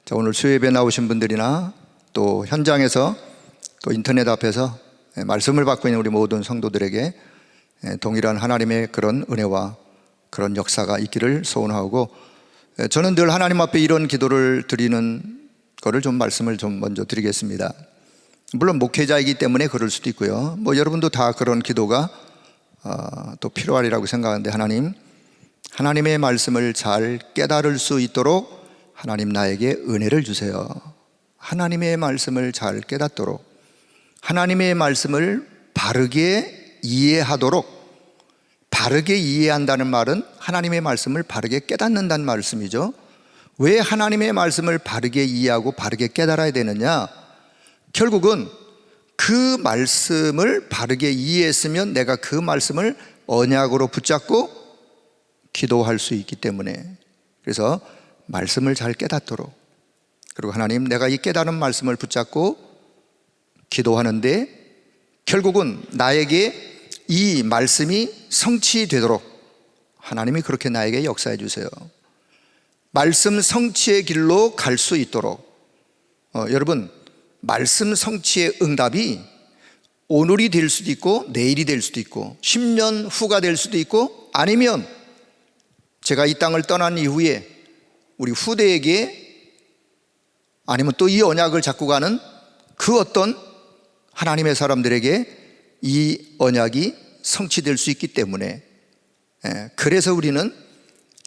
자, 오늘 수요예배 나오신 분들이나 또 현장에서 또 인터넷 앞에서 말씀을 받고 있는 우리 모든 성도들에게 동일한 하나님의 그런 은혜와 그런 역사가 있기를 소원하고, 저는 늘 하나님 앞에 이런 기도를 드리는 거를 좀 말씀을 좀 먼저 드리겠습니다. 물론 목회자이기 때문에 그럴 수도 있고요. 여러분도 다 그런 기도가 또 필요하리라고 생각하는데, 하나님의 말씀을 잘 깨달을 수 있도록 하나님 나에게 은혜를 주세요. 하나님의 말씀을 잘 깨닫도록, 하나님의 말씀을 바르게 이해하도록. 바르게 이해한다는 말은 하나님의 말씀을 바르게 깨닫는다는 말씀이죠. 왜 하나님의 말씀을 바르게 이해하고 바르게 깨달아야 되느냐? 결국은 그 말씀을 바르게 이해했으면 내가 그 말씀을 언약으로 붙잡고 기도할 수 있기 때문에, 그래서 말씀을 잘 깨닫도록, 그리고 하나님, 내가 이 깨달은 말씀을 붙잡고 기도하는데 결국은 나에게 이 말씀이 성취되도록 하나님이 그렇게 나에게 역사해 주세요. 말씀 성취의 길로 갈 수 있도록. 여러분, 말씀 성취의 응답이 오늘이 될 수도 있고 내일이 될 수도 있고 10년 후가 될 수도 있고, 아니면 제가 이 땅을 떠난 이후에 우리 후대에게, 아니면 또 이 언약을 잡고 가는 그 어떤 하나님의 사람들에게 이 언약이 성취될 수 있기 때문에, 그래서 우리는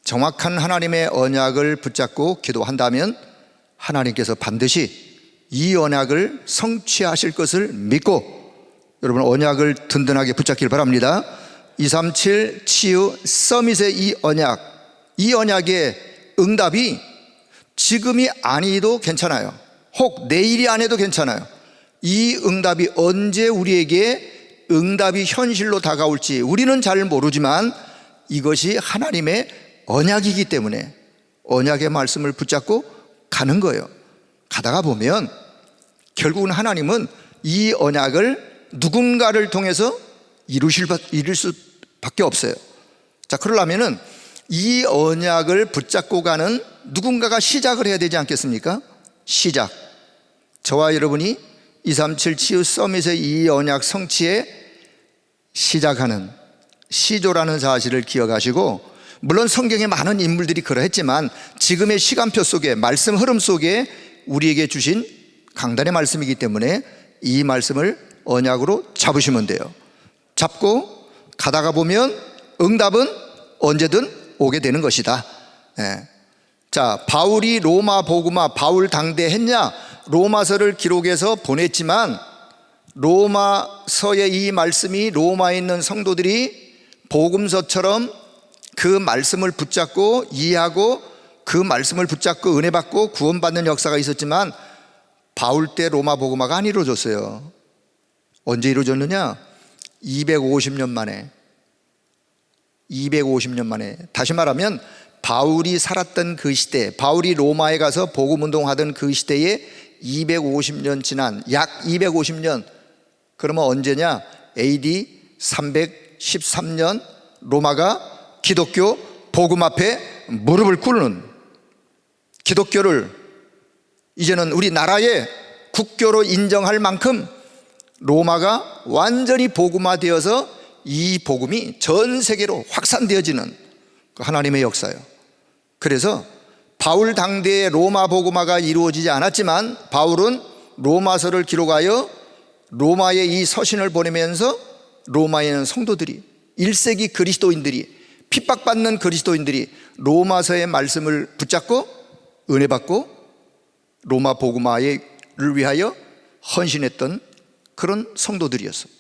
정확한 하나님의 언약을 붙잡고 기도한다면 하나님께서 반드시 이 언약을 성취하실 것을 믿고, 여러분 언약을 든든하게 붙잡길 바랍니다. 237 치유 서밋의 이 언약의 응답이 지금이 아니도 괜찮아요. 혹 내일이 안 해도 괜찮아요. 이 응답이 언제 우리에게 응답이 현실로 다가올지 우리는 잘 모르지만 이것이 하나님의 언약이기 때문에 언약의 말씀을 붙잡고 가는 거예요. 가다가 보면 결국은 하나님은 이 언약을 누군가를 통해서 이룰 수밖에 없어요. 자, 그러려면은 이 언약을 붙잡고 가는 누군가가 시작을 해야 되지 않겠습니까? 시작. 저와 여러분이 237 치유 서밋의 이 언약 성취에 시작하는 시조라는 사실을 기억하시고, 물론 성경에 많은 인물들이 그러했지만 지금의 시간표 속에, 말씀 흐름 속에 우리에게 주신 강단의 말씀이기 때문에 이 말씀을 언약으로 잡으시면 돼요. 잡고 가다가 보면 응답은 언제든 오게 되는 것이다. 자, 바울이 로마 복음화 바울 당대 했냐? 로마서를 기록해서 보냈지만 로마서의 이 말씀이 로마에 있는 성도들이 복음서처럼 그 말씀을 붙잡고 이해하고 그 말씀을 붙잡고 은혜 받고 구원받는 역사가 있었지만 바울 때 로마 복음화가 안 이루어졌어요. 언제 이루어졌느냐? 250년 만에. 250년 만에. 다시 말하면 바울이 살았던 그 시대, 바울이 로마에 가서 복음 운동하던 그 시대에 250년 지난, 약 250년. 그러면 언제냐? AD 313년 로마가 기독교 복음 앞에 무릎을 꿇는, 기독교를 이제는 우리나라의 국교로 인정할 만큼 로마가 완전히 복음화되어서 이 복음이 전 세계로 확산되어지는 하나님의 역사예요. 그래서 바울 당대의 로마 복음화가 이루어지지 않았지만 바울은 로마서를 기록하여 로마에 이 서신을 보내면서 로마에 있는 성도들이, 1세기 그리스도인들이, 핍박받는 그리스도인들이 로마서의 말씀을 붙잡고 은혜 받고 로마 복음화를 위하여 헌신했던 그런 성도들이었어요.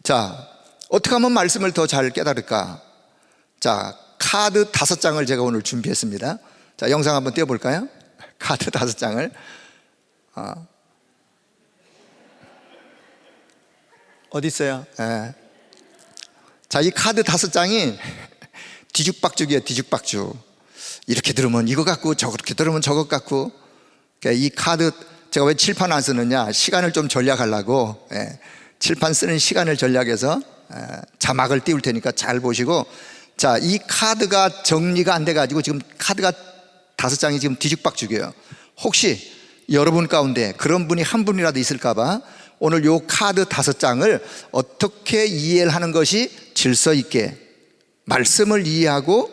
자, 어떻게 하면 말씀을 더 잘 깨달을까? 자, 카드 5장을 제가 오늘 준비했습니다. 자, 영상 한번 띄워볼까요? 카드 5장을. 어디 있어요? 자, 이 카드 5장이 뒤죽박죽이에요. 뒤죽박죽. 이렇게 들으면 이거 같고 저렇게 들으면 저것 같고. 그러니까 이 카드, 제가 왜 칠판 안 쓰느냐? 시간을 좀 전략하려고. 칠판 쓰는 시간을 전략해서 자막을 띄울 테니까 잘 보시고. 자, 이 카드가 정리가 안 돼가지고 지금 카드가 5장이 지금 뒤죽박죽이에요. 혹시 여러분 가운데 그런 분이 한 분이라도 있을까 봐 오늘 요 카드 5장을 어떻게 이해를 하는 것이 질서 있게 말씀을 이해하고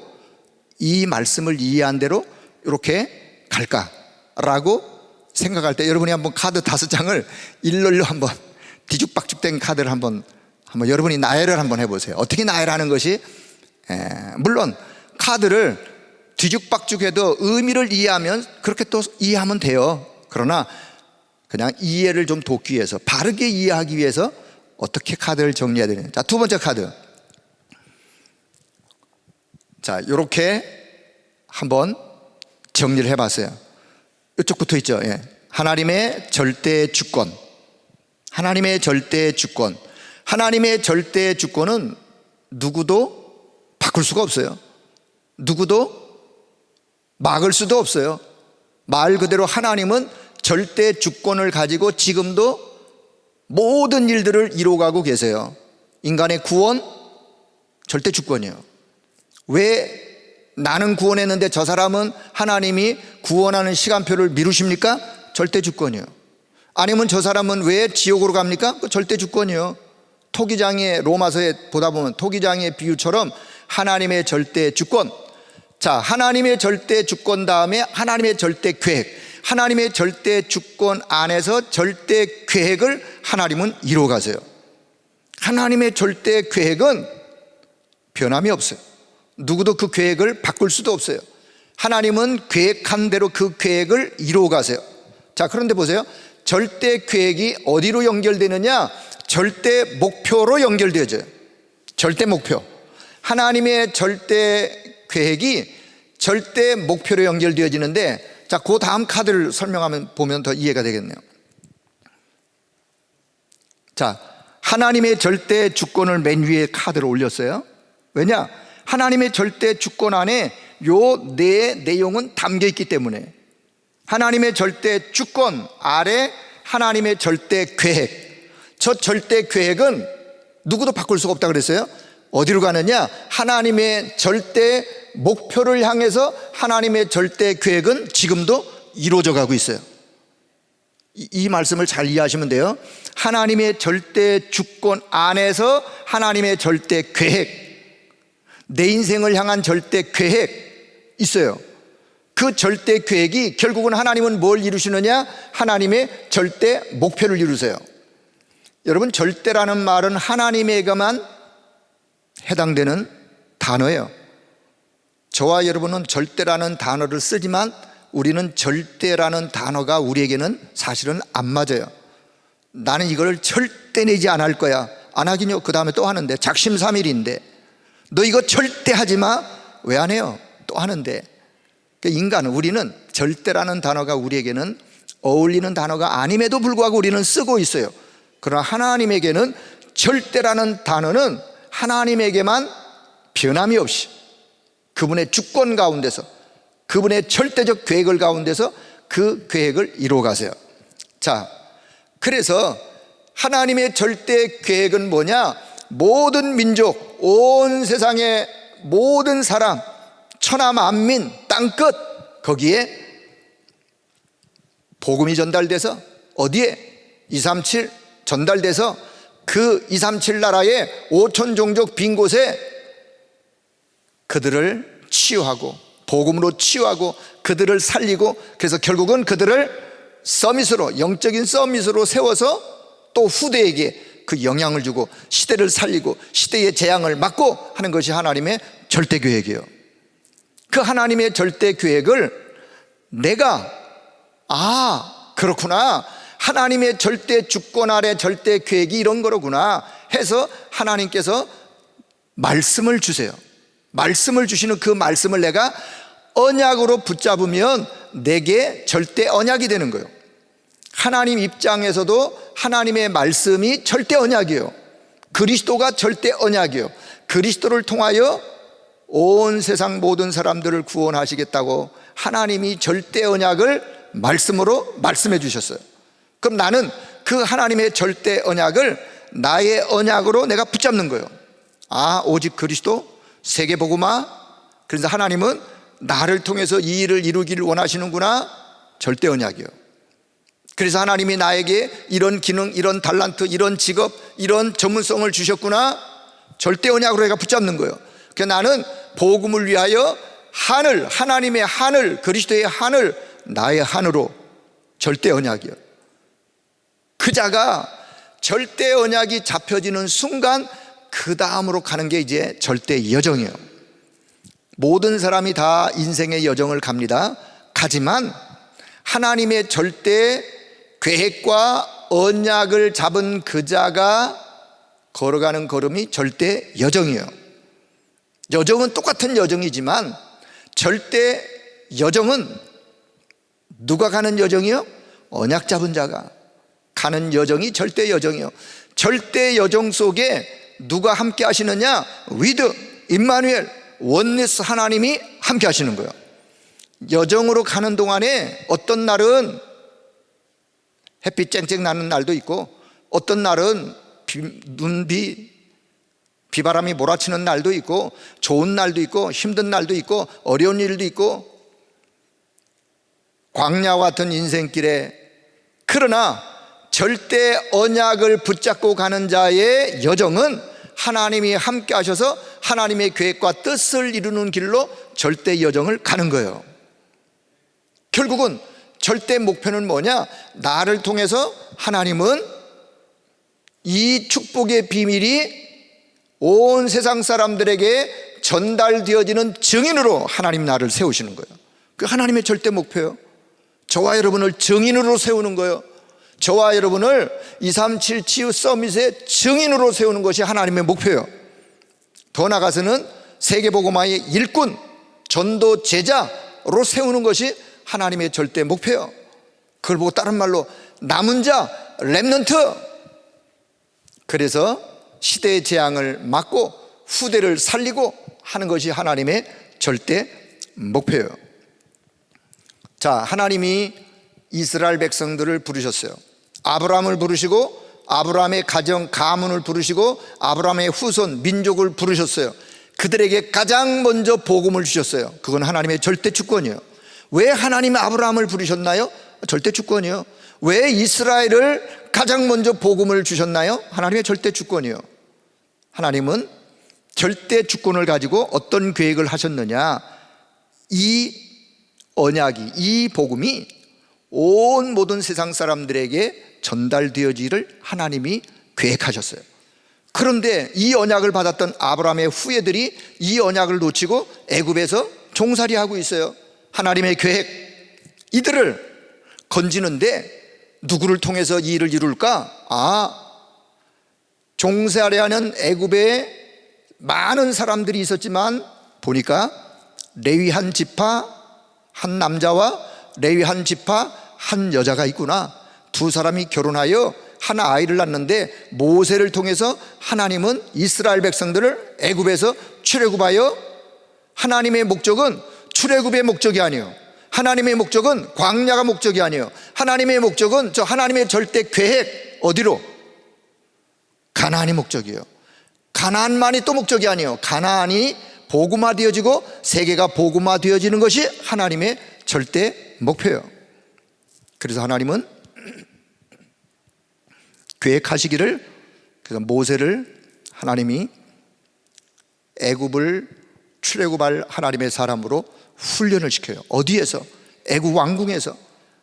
이 말씀을 이해한 대로 이렇게 갈까라고 생각할 때 여러분이 한번 카드 5장을 일렬로 한번 뒤죽박죽된 카드를 한번 여러분이 나열을 한번 해보세요. 어떻게 나열하는 것이 물론 카드를 뒤죽박죽해도 의미를 이해하면 그렇게 또 이해하면 돼요. 그러나 그냥 이해를 좀 돕기 위해서 바르게 이해하기 위해서 어떻게 카드를 정리해야 되느냐. 자, 두 번째 카드. 자, 이렇게 한번 정리를 해봤어요. 이쪽 붙어 있죠. 예. 하나님의 절대 주권. 하나님의 절대 주권. 하나님의 절대 주권은 누구도 바꿀 수가 없어요. 누구도 막을 수도 없어요. 말 그대로 하나님은 절대 주권을 가지고 지금도 모든 일들을 이루어가고 계세요. 인간의 구원, 절대 주권이에요. 왜 나는 구원했는데 저 사람은 하나님이 구원하는 시간표를 미루십니까? 절대 주권이에요. 아니면 저 사람은 왜 지옥으로 갑니까? 그 절대 주권이에요. 토기장의 로마서에 보다 보면 토기장의 비유처럼 하나님의 절대 주권. 자, 하나님의 절대 주권 다음에 하나님의 절대 계획. 하나님의 절대 주권 안에서 절대 계획을 하나님은 이루어 가세요. 하나님의 절대 계획은 변함이 없어요. 누구도 그 계획을 바꿀 수도 없어요. 하나님은 계획한 대로 그 계획을 이루어 가세요. 자, 그런데 보세요. 절대 계획이 어디로 연결되느냐? 절대 목표로 연결되어져요. 절대 목표. 하나님의 절대 계획이 절대 목표로 연결되어지는데, 자, 그 다음 카드를 설명하면 보면 더 이해가 되겠네요. 자, 하나님의 절대 주권을 맨 위에 카드를 올렸어요. 왜냐? 하나님의 절대 주권 안에 요 네 내용은 담겨 있기 때문에. 하나님의 절대 주권 아래 하나님의 절대 계획. 저 절대 계획은 누구도 바꿀 수가 없다 그랬어요. 어디로 가느냐? 하나님의 절대 목표를 향해서 하나님의 절대 계획은 지금도 이루어져 가고 있어요. 이 말씀을 잘 이해하시면 돼요. 하나님의 절대 주권 안에서 하나님의 절대 계획, 내 인생을 향한 절대 계획 있어요. 그 절대 계획이 결국은 하나님은 뭘 이루시느냐? 하나님의 절대 목표를 이루세요. 여러분, 절대라는 말은 하나님에게만 해당되는 단어예요. 저와 여러분은 절대라는 단어를 쓰지만 우리는 절대라는 단어가 우리에게는 사실은 안 맞아요. 나는 이걸 절대 내지 안 할 거야. 안 하긴요. 그 다음에 또 하는데, 작심삼일인데 너 이거 절대 하지 마. 왜 안 해요? 또 하는데. 인간은, 우리는 절대라는 단어가 우리에게는 어울리는 단어가 아님에도 불구하고 우리는 쓰고 있어요. 그러나 하나님에게는 절대라는 단어는 하나님에게만 변함이 없이 그분의 주권 가운데서, 그분의 절대적 계획을 가운데서 그 계획을 이루어 가세요. 자, 그래서 하나님의 절대 계획은 뭐냐? 모든 민족, 온 세상의 모든 사람, 천하 만민, 땅끝, 거기에 복음이 전달돼서 어디에? 237 전달돼서 그 237 나라의 5천 종족 빈 곳에 그들을 치유하고 복음으로 치유하고 그들을 살리고, 그래서 결국은 그들을 서밋으로, 영적인 서밋으로 세워서 또 후대에게 그 영향을 주고 시대를 살리고 시대의 재앙을 막고 하는 것이 하나님의 절대 계획이에요. 그 하나님의 절대 계획을 내가, 그렇구나, 하나님의 절대 주권 아래 절대 계획이 이런 거로구나 해서 하나님께서 말씀을 주세요. 말씀을 주시는 그 말씀을 내가 언약으로 붙잡으면 내게 절대 언약이 되는 거예요. 하나님 입장에서도 하나님의 말씀이 절대 언약이에요. 그리스도가 절대 언약이에요. 그리스도를 통하여 온 세상 모든 사람들을 구원하시겠다고 하나님이 절대 언약을 말씀으로 말씀해 주셨어요. 그럼 나는 그 하나님의 절대 언약을 나의 언약으로 내가 붙잡는 거예요. 오직 그리스도, 세계복음화. 그래서 하나님은 나를 통해서 이 일을 이루기를 원하시는구나. 절대 언약이요. 그래서 하나님이 나에게 이런 기능, 이런 달란트, 이런 직업, 이런 전문성을 주셨구나, 절대 언약으로 내가 붙잡는 거예요. 그래서 나는 복음을 위하여 하늘, 하나님의 하늘, 그리스도의 하늘, 나의 하늘로 절대 언약이요. 그 자가 절대 언약이 잡혀지는 순간 그 다음으로 가는 게 이제 절대 여정이에요. 모든 사람이 다 인생의 여정을 갑니다. 가지만 하나님의 절대 계획과 언약을 잡은 그 자가 걸어가는 걸음이 절대 여정이에요. 여정은 똑같은 여정이지만 절대 여정은 누가 가는 여정이요? 언약 잡은 자가 가는 여정이 절대 여정이요. 절대 여정 속에 누가 함께 하시느냐? 위드, 임마누엘, 원네스 하나님이 함께 하시는 거예요. 여정으로 가는 동안에 어떤 날은 햇빛 쨍쨍 나는 날도 있고, 어떤 날은 비바람이 몰아치는 날도 있고, 좋은 날도 있고, 힘든 날도 있고, 어려운 일도 있고, 광야와 같은 인생길에, 그러나 절대 언약을 붙잡고 가는 자의 여정은 하나님이 함께 하셔서 하나님의 계획과 뜻을 이루는 길로 절대 여정을 가는 거예요. 결국은 절대 목표는 뭐냐? 나를 통해서 하나님은 이 축복의 비밀이 온 세상 사람들에게 전달되어지는 증인으로 하나님 나를 세우시는 거예요. 그 하나님의 절대 목표예요. 저와 여러분을 증인으로 세우는 거예요. 저와 여러분을 237 치유 서밋의 증인으로 세우는 것이 하나님의 목표예요. 더 나아가서는 세계복음화의 일꾼, 전도 제자로 세우는 것이 하나님의 절대 목표예요. 그걸 보고 다른 말로 남은 자, 렘넌트. 그래서 시대의 재앙을 막고 후대를 살리고 하는 것이 하나님의 절대 목표예요. 자, 하나님이 이스라엘 백성들을 부르셨어요. 아브라함을 부르시고 아브라함의 가정 가문을 부르시고 아브라함의 후손 민족을 부르셨어요. 그들에게 가장 먼저 복음을 주셨어요. 그건 하나님의 절대 주권이에요. 왜 하나님이 아브라함을 부르셨나요? 절대 주권이에요. 왜 이스라엘을 가장 먼저 복음을 주셨나요? 하나님의 절대 주권이에요. 하나님은 절대 주권을 가지고 어떤 계획을 하셨느냐? 이 언약이, 이 복음이 온 모든 세상 사람들에게 전달되어지기를 하나님이 계획하셨어요. 그런데 이 언약을 받았던 아브라함의 후예들이 이 언약을 놓치고 애굽에서 종살이하고 있어요. 하나님의 계획, 이들을 건지는데 누구를 통해서 이 일을 이룰까? 종살이하는 애굽에 많은 사람들이 있었지만 보니까 레위 한 지파 한 남자와 레위 한 지파 한 여자가 있구나. 두 사람이 결혼하여 한 아이를 낳는데 모세를 통해서 하나님은 이스라엘 백성들을 애굽에서 출애굽하여, 하나님의 목적은 출애굽의 목적이 아니에요. 하나님의 목적은 광야가 목적이 아니에요. 하나님의 목적은 저 하나님의 절대 계획, 어디로? 가나안이 목적이에요. 가나안만이 또 목적이 아니에요. 가나안이 복음화되어지고 세계가 복음화되어지는 것이 하나님의 절대 목표예요. 그래서 하나님은 계획하시기를, 그래서 모세를 하나님이 애굽을 출애굽할 하나님의 사람으로 훈련을 시켜요. 어디에서? 애굽 왕궁에서.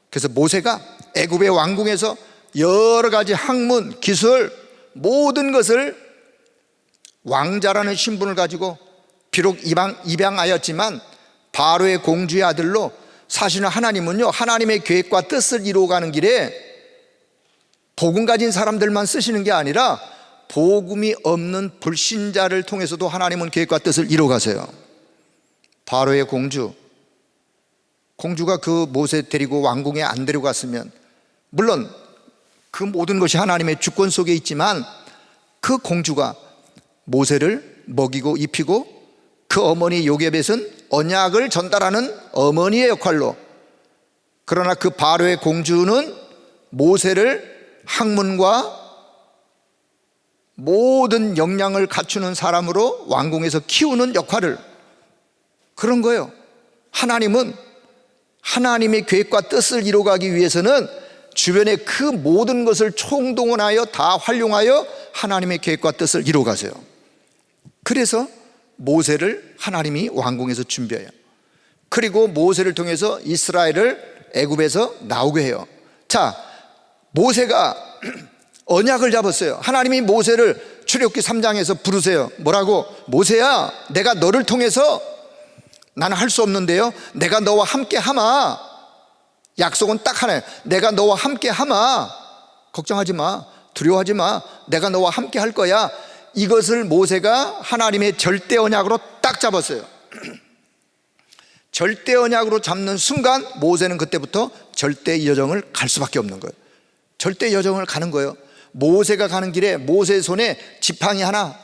그래서 모세가 애굽의 왕궁에서 여러 가지 학문, 기술, 모든 것을 왕자라는 신분을 가지고, 비록 입양하였지만 바로의 공주의 아들로, 사실은 하나님은요, 하나님의 계획과 뜻을 이루어가는 길에 복음 가진 사람들만 쓰시는 게 아니라 복음이 없는 불신자를 통해서도 하나님은 계획과 뜻을 이루어가세요. 바로의 공주가 그 모세 데리고 왕궁에 안 데려갔으면, 물론 그 모든 것이 하나님의 주권 속에 있지만 그 공주가 모세를 먹이고 입히고 그 어머니 요게벳은 언약을 전달하는 어머니의 역할로, 그러나 그 바로의 공주는 모세를 학문과 모든 역량을 갖추는 사람으로 왕궁에서 키우는 역할을, 그런 거예요. 하나님은 하나님의 계획과 뜻을 이루어가기 위해서는 주변의 그 모든 것을 총동원하여 다 활용하여 하나님의 계획과 뜻을 이루어가세요. 그래서 모세를 하나님이 왕궁에서 준비해요. 그리고 모세를 통해서 이스라엘을 애굽에서 나오게 해요. 자, 모세가 언약을 잡았어요. 하나님이 모세를 출애굽기 3장에서 부르세요. 뭐라고? 모세야, 내가 너를 통해서, 나는 할 수 없는데요, 내가 너와 함께 하마. 약속은 딱 하나예요. 내가 너와 함께 하마. 걱정하지 마, 두려워하지 마, 내가 너와 함께 할 거야. 이것을 모세가 하나님의 절대 언약으로 딱 잡았어요. 절대 언약으로 잡는 순간 모세는 그때부터 절대 여정을 갈 수밖에 없는 거예요. 절대 여정을 가는 거예요. 모세가 가는 길에 모세의 손에 지팡이 하나,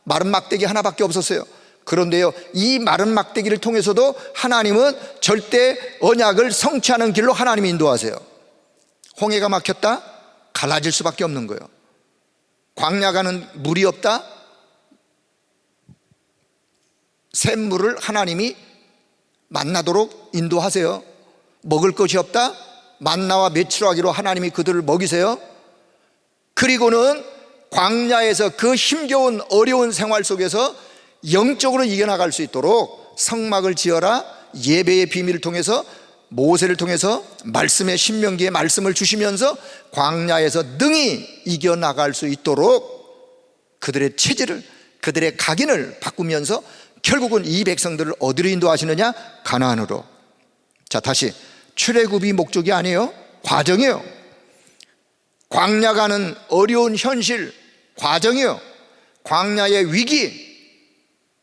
마른 막대기 하나밖에 없었어요. 그런데요, 이 마른 막대기를 통해서도 하나님은 절대 언약을 성취하는 길로 하나님이 인도하세요. 홍해가 막혔다? 갈라질 수밖에 없는 거예요. 광야 가는 물이 없다? 샘물을 하나님이 만나도록 인도하세요. 먹을 것이 없다? 만나와 메추라기로 하나님이 그들을 먹이세요. 그리고는 광야에서 그 힘겨운 어려운 생활 속에서 영적으로 이겨나갈 수 있도록 성막을 지어라, 예배의 비밀을 통해서 모세를 통해서 말씀의 신명기의 말씀을 주시면서 광야에서 능히 이겨나갈 수 있도록 그들의 체질을, 그들의 각인을 바꾸면서 결국은 이 백성들을 어디로 인도하시느냐? 가나안으로. 자, 다시, 출애굽이 목적이 아니에요. 과정이에요. 광야 가는 어려운 현실, 과정이에요. 광야의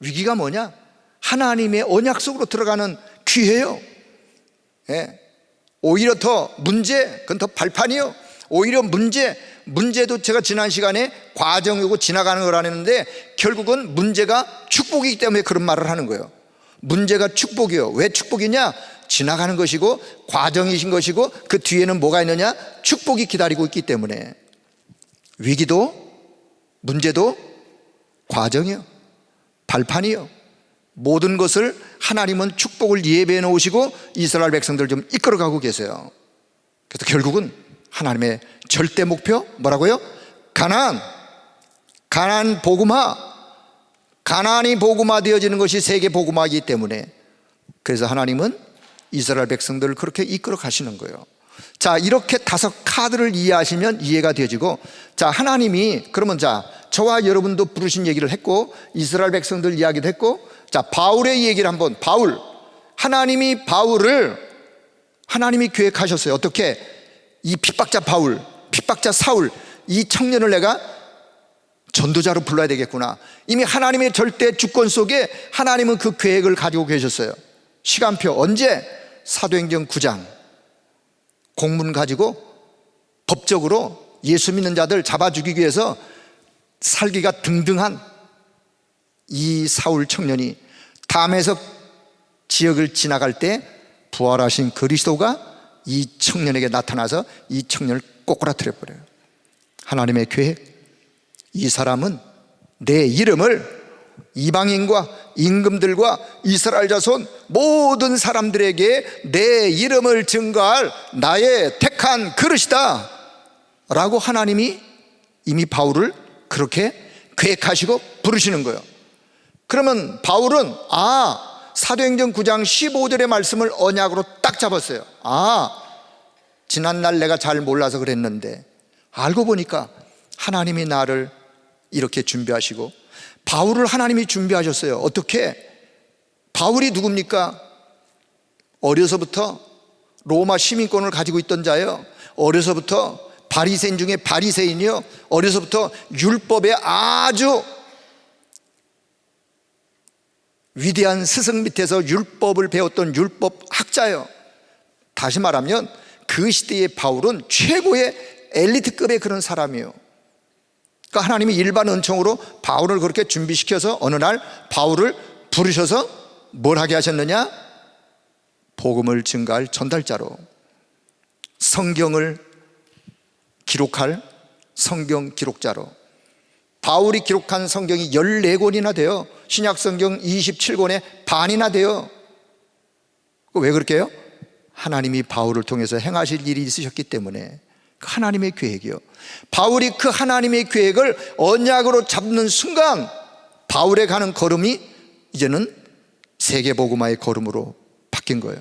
위기가 뭐냐? 하나님의 언약 속으로 들어가는 기회예요. 예. 오히려 더 문제, 그건 더 발판이요. 오히려 문제도 제가 지난 시간에 과정이고 지나가는 거라 했는데 결국은 문제가 축복이기 때문에 그런 말을 하는 거예요. 문제가 축복이요. 왜 축복이냐? 지나가는 것이고 과정이신 것이고 그 뒤에는 뭐가 있느냐? 축복이 기다리고 있기 때문에. 위기도 문제도 과정이요, 발판이요. 모든 것을 하나님은 축복을 예배해 놓으시고 이스라엘 백성들 좀 이끌어가고 계세요. 그래서 결국은 하나님의 절대 목표 뭐라고요? 가나안 복음화. 가나안이 복음화되어지는 것이 세계 복음화이기 때문에, 그래서 하나님은 이스라엘 백성들을 그렇게 이끌어 가시는 거예요. 자, 이렇게 5카드를 이해하시면 이해가 되어지고, 자, 하나님이 그러면 자, 저와 여러분도 부르신 얘기를 했고 이스라엘 백성들 이야기도 했고, 자, 바울의 얘기를 한번. 하나님이 바울을 하나님이 계획하셨어요. 어떻게? 이 핍박자 바울, 핍박자 사울, 이 청년을 내가 전도자로 불러야 되겠구나. 이미 하나님의 절대 주권 속에 하나님은 그 계획을 가지고 계셨어요. 시간표 언제? 사도행전 9장. 공문 가지고 법적으로 예수 믿는 자들 잡아 죽이기 위해서 살기가 등등한 이 사울 청년이 다메섹 지역을 지나갈 때 부활하신 그리스도가 이 청년에게 나타나서 이 청년을 꼬꾸라뜨려 버려요. 하나님의 계획. 이 사람은 내 이름을 이방인과 임금들과 이스라엘 자손 모든 사람들에게 내 이름을 증거할 나의 택한 그릇이다 라고 하나님이 이미 바울을 그렇게 계획하시고 부르시는 거예요. 그러면 바울은 사도행전 9장 15절의 말씀을 언약으로 딱 잡았어요. 지난날 내가 잘 몰라서 그랬는데 알고 보니까 하나님이 나를 이렇게 준비하시고, 바울을 하나님이 준비하셨어요. 어떻게? 바울이 누굽니까? 어려서부터 로마 시민권을 가지고 있던 자예요. 어려서부터 바리새인 중에 바리새인이요. 어려서부터 율법에 아주 위대한 스승 밑에서 율법을 배웠던 율법 학자예요. 다시 말하면 그 시대의 바울은 최고의 엘리트급의 그런 사람이에요. 그러니까 하나님이 일반 은총으로 바울을 그렇게 준비시켜서 어느 날 바울을 부르셔서 뭘 하게 하셨느냐? 복음을 증가할 전달자로, 성경을 기록할 성경 기록자로. 바울이 기록한 성경이 14권이나 돼요. 신약 성경 27권의 반이나 돼요. 왜 그렇게 해요? 하나님이 바울을 통해서 행하실 일이 있으셨기 때문에 그 하나님의 계획이요. 바울이 그 하나님의 계획을 언약으로 잡는 순간 바울의 가는 걸음이 이제는 세계복음화의 걸음으로 바뀐 거예요.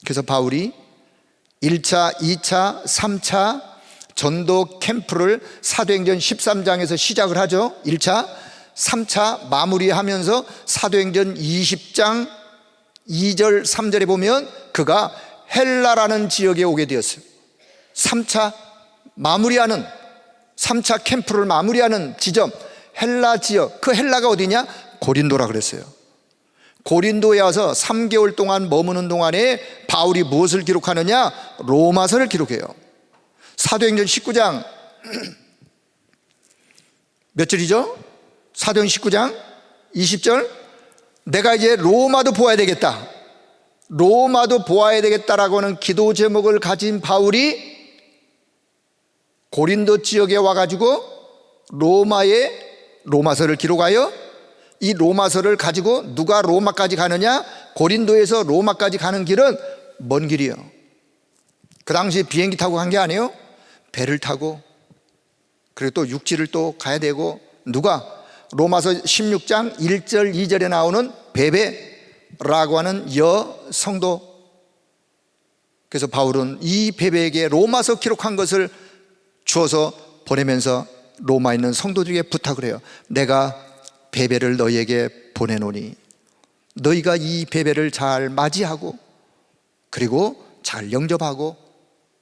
그래서 바울이 1차, 2차, 3차 전도 캠프를 사도행전 13장에서 시작을 하죠. 1차, 3차 마무리하면서 사도행전 20장 2절 3절에 보면 그가 헬라라는 지역에 오게 되었어요. 3차 마무리하는 3차 캠프를 마무리하는 지점 헬라 지역, 그 헬라가 어디냐? 고린도라 그랬어요. 고린도에 와서 3개월 동안 머무는 동안에 바울이 무엇을 기록하느냐? 로마서를 기록해요. 사도행전 19장 몇 절이죠? 사도행전 19장 20절 내가 이제 로마도 보아야 되겠다, 로마도 보아야 되겠다라고 하는 기도 제목을 가진 바울이 고린도 지역에 와가지고 로마서를 기록하여 이 로마서를 가지고 누가 로마까지 가느냐? 고린도에서 로마까지 가는 길은 먼 길이에요. 그 당시 비행기 타고 간 게 아니에요. 배를 타고, 그리고 또 육지를 또 가야 되고, 누가? 로마서 16장 1절 2절에 나오는 베베라고 하는 여성도. 그래서 바울은 이 베베에게 로마서 기록한 것을 주어서 보내면서 로마에 있는 성도들에게 부탁을 해요. 내가 베베를 너희에게 보내노니 너희가 이 베베를 잘 맞이하고 그리고 잘 영접하고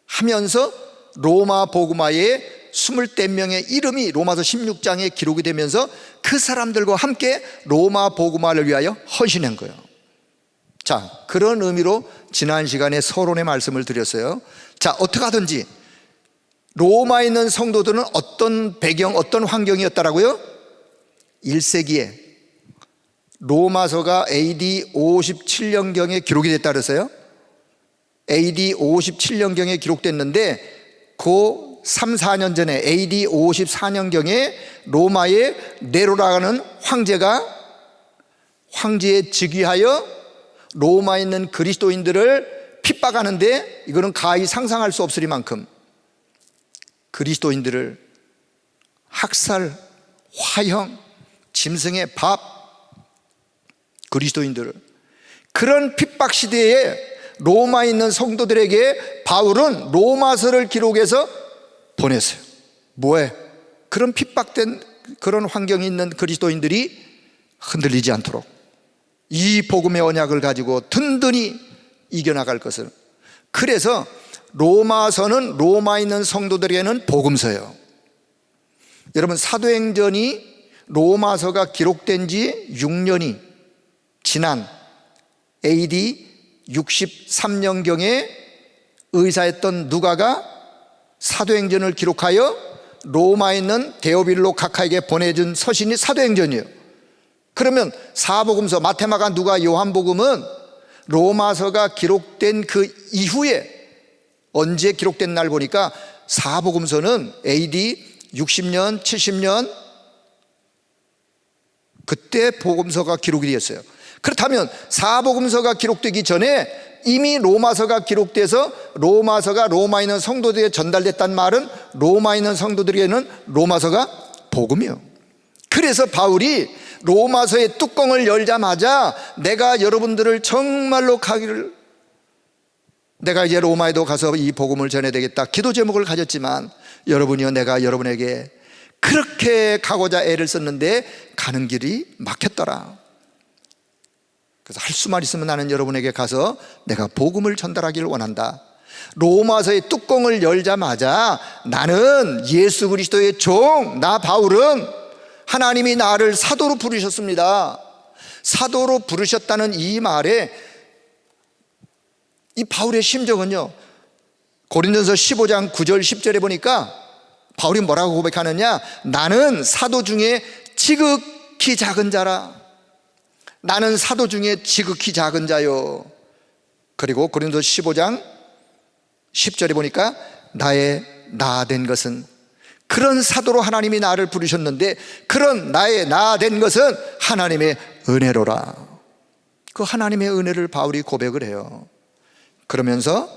하면서 로마 복음화의 20명의 이름이 로마서 16장에 기록이 되면서 그 사람들과 함께 로마 복음화를 위하여 헌신한 거예요. 자, 그런 의미로 지난 시간에 서론의 말씀을 드렸어요. 자, 어떻게 하든지 로마에 있는 성도들은 어떤 배경, 어떤 환경이었다라고요? 1세기에 로마서가 AD 57년경에 기록이 됐다 그랬어요. AD 57년경에 기록됐는데 그 3, 4년 전에 AD 54년경에 로마의 네로라는 황제에 즉위하여 로마에 있는 그리스도인들을 핍박하는데, 이거는 가히 상상할 수 없을 만큼 그리스도인들을 학살, 화형, 짐승의 밥, 그리스도인들을, 그런 핍박 시대에 로마에 있는 성도들에게 바울은 로마서를 기록해서 보냈어요. 뭐해? 그런 핍박된 그런 환경이 있는 그리스도인들이 흔들리지 않도록 이 복음의 언약을 가지고 든든히 이겨나갈 것을. 그래서 로마서는 로마에 있는 성도들에게는 복음서예요. 여러분, 사도행전이 로마서가 기록된 지 6년이 지난 AD 63년경에 의사였던 누가가 사도행전을 기록하여 로마에 있는 데오빌로 각하에게 보내준 서신이 사도행전이에요. 그러면 사복음서 마태마가 누가 요한복음은 로마서가 기록된 그 이후에 언제 기록된 날 보니까 사복음서는 AD 60년, 70년 그때 복음서가 기록이 되었어요. 그렇다면 사복음서가 기록되기 전에 이미 로마서가 기록돼서 로마서가 로마에 있는 성도들에게 전달됐다는 말은 로마에 있는 성도들에게는 로마서가 복음이에요. 그래서 바울이 로마서의 뚜껑을 열자마자 내가 여러분들을 정말로 내가 이제 로마에도 가서 이 복음을 전해야 되겠다 기도 제목을 가졌지만, 여러분이요, 내가 여러분에게 그렇게 가고자 애를 썼는데 가는 길이 막혔더라. 그래서 할 수만 있으면 나는 여러분에게 가서 내가 복음을 전달하기를 원한다. 로마서의 뚜껑을 열자마자 나는 예수 그리스도의 종, 나 바울은 하나님이 나를 사도로 부르셨습니다. 사도로 부르셨다는 이 말에 이 바울의 심정은요, 고린도전서 15장 9절 10절에 보니까 바울이 뭐라고 고백하느냐? 나는 사도 중에 지극히 작은 자라. 나는 사도 중에 지극히 작은 자요. 그리고 고린도서 15장 10절에 보니까 나의 나 된 것은, 그런 사도로 하나님이 나를 부르셨는데 그런 나의 나 된 것은 하나님의 은혜로라. 그 하나님의 은혜를 바울이 고백을 해요. 그러면서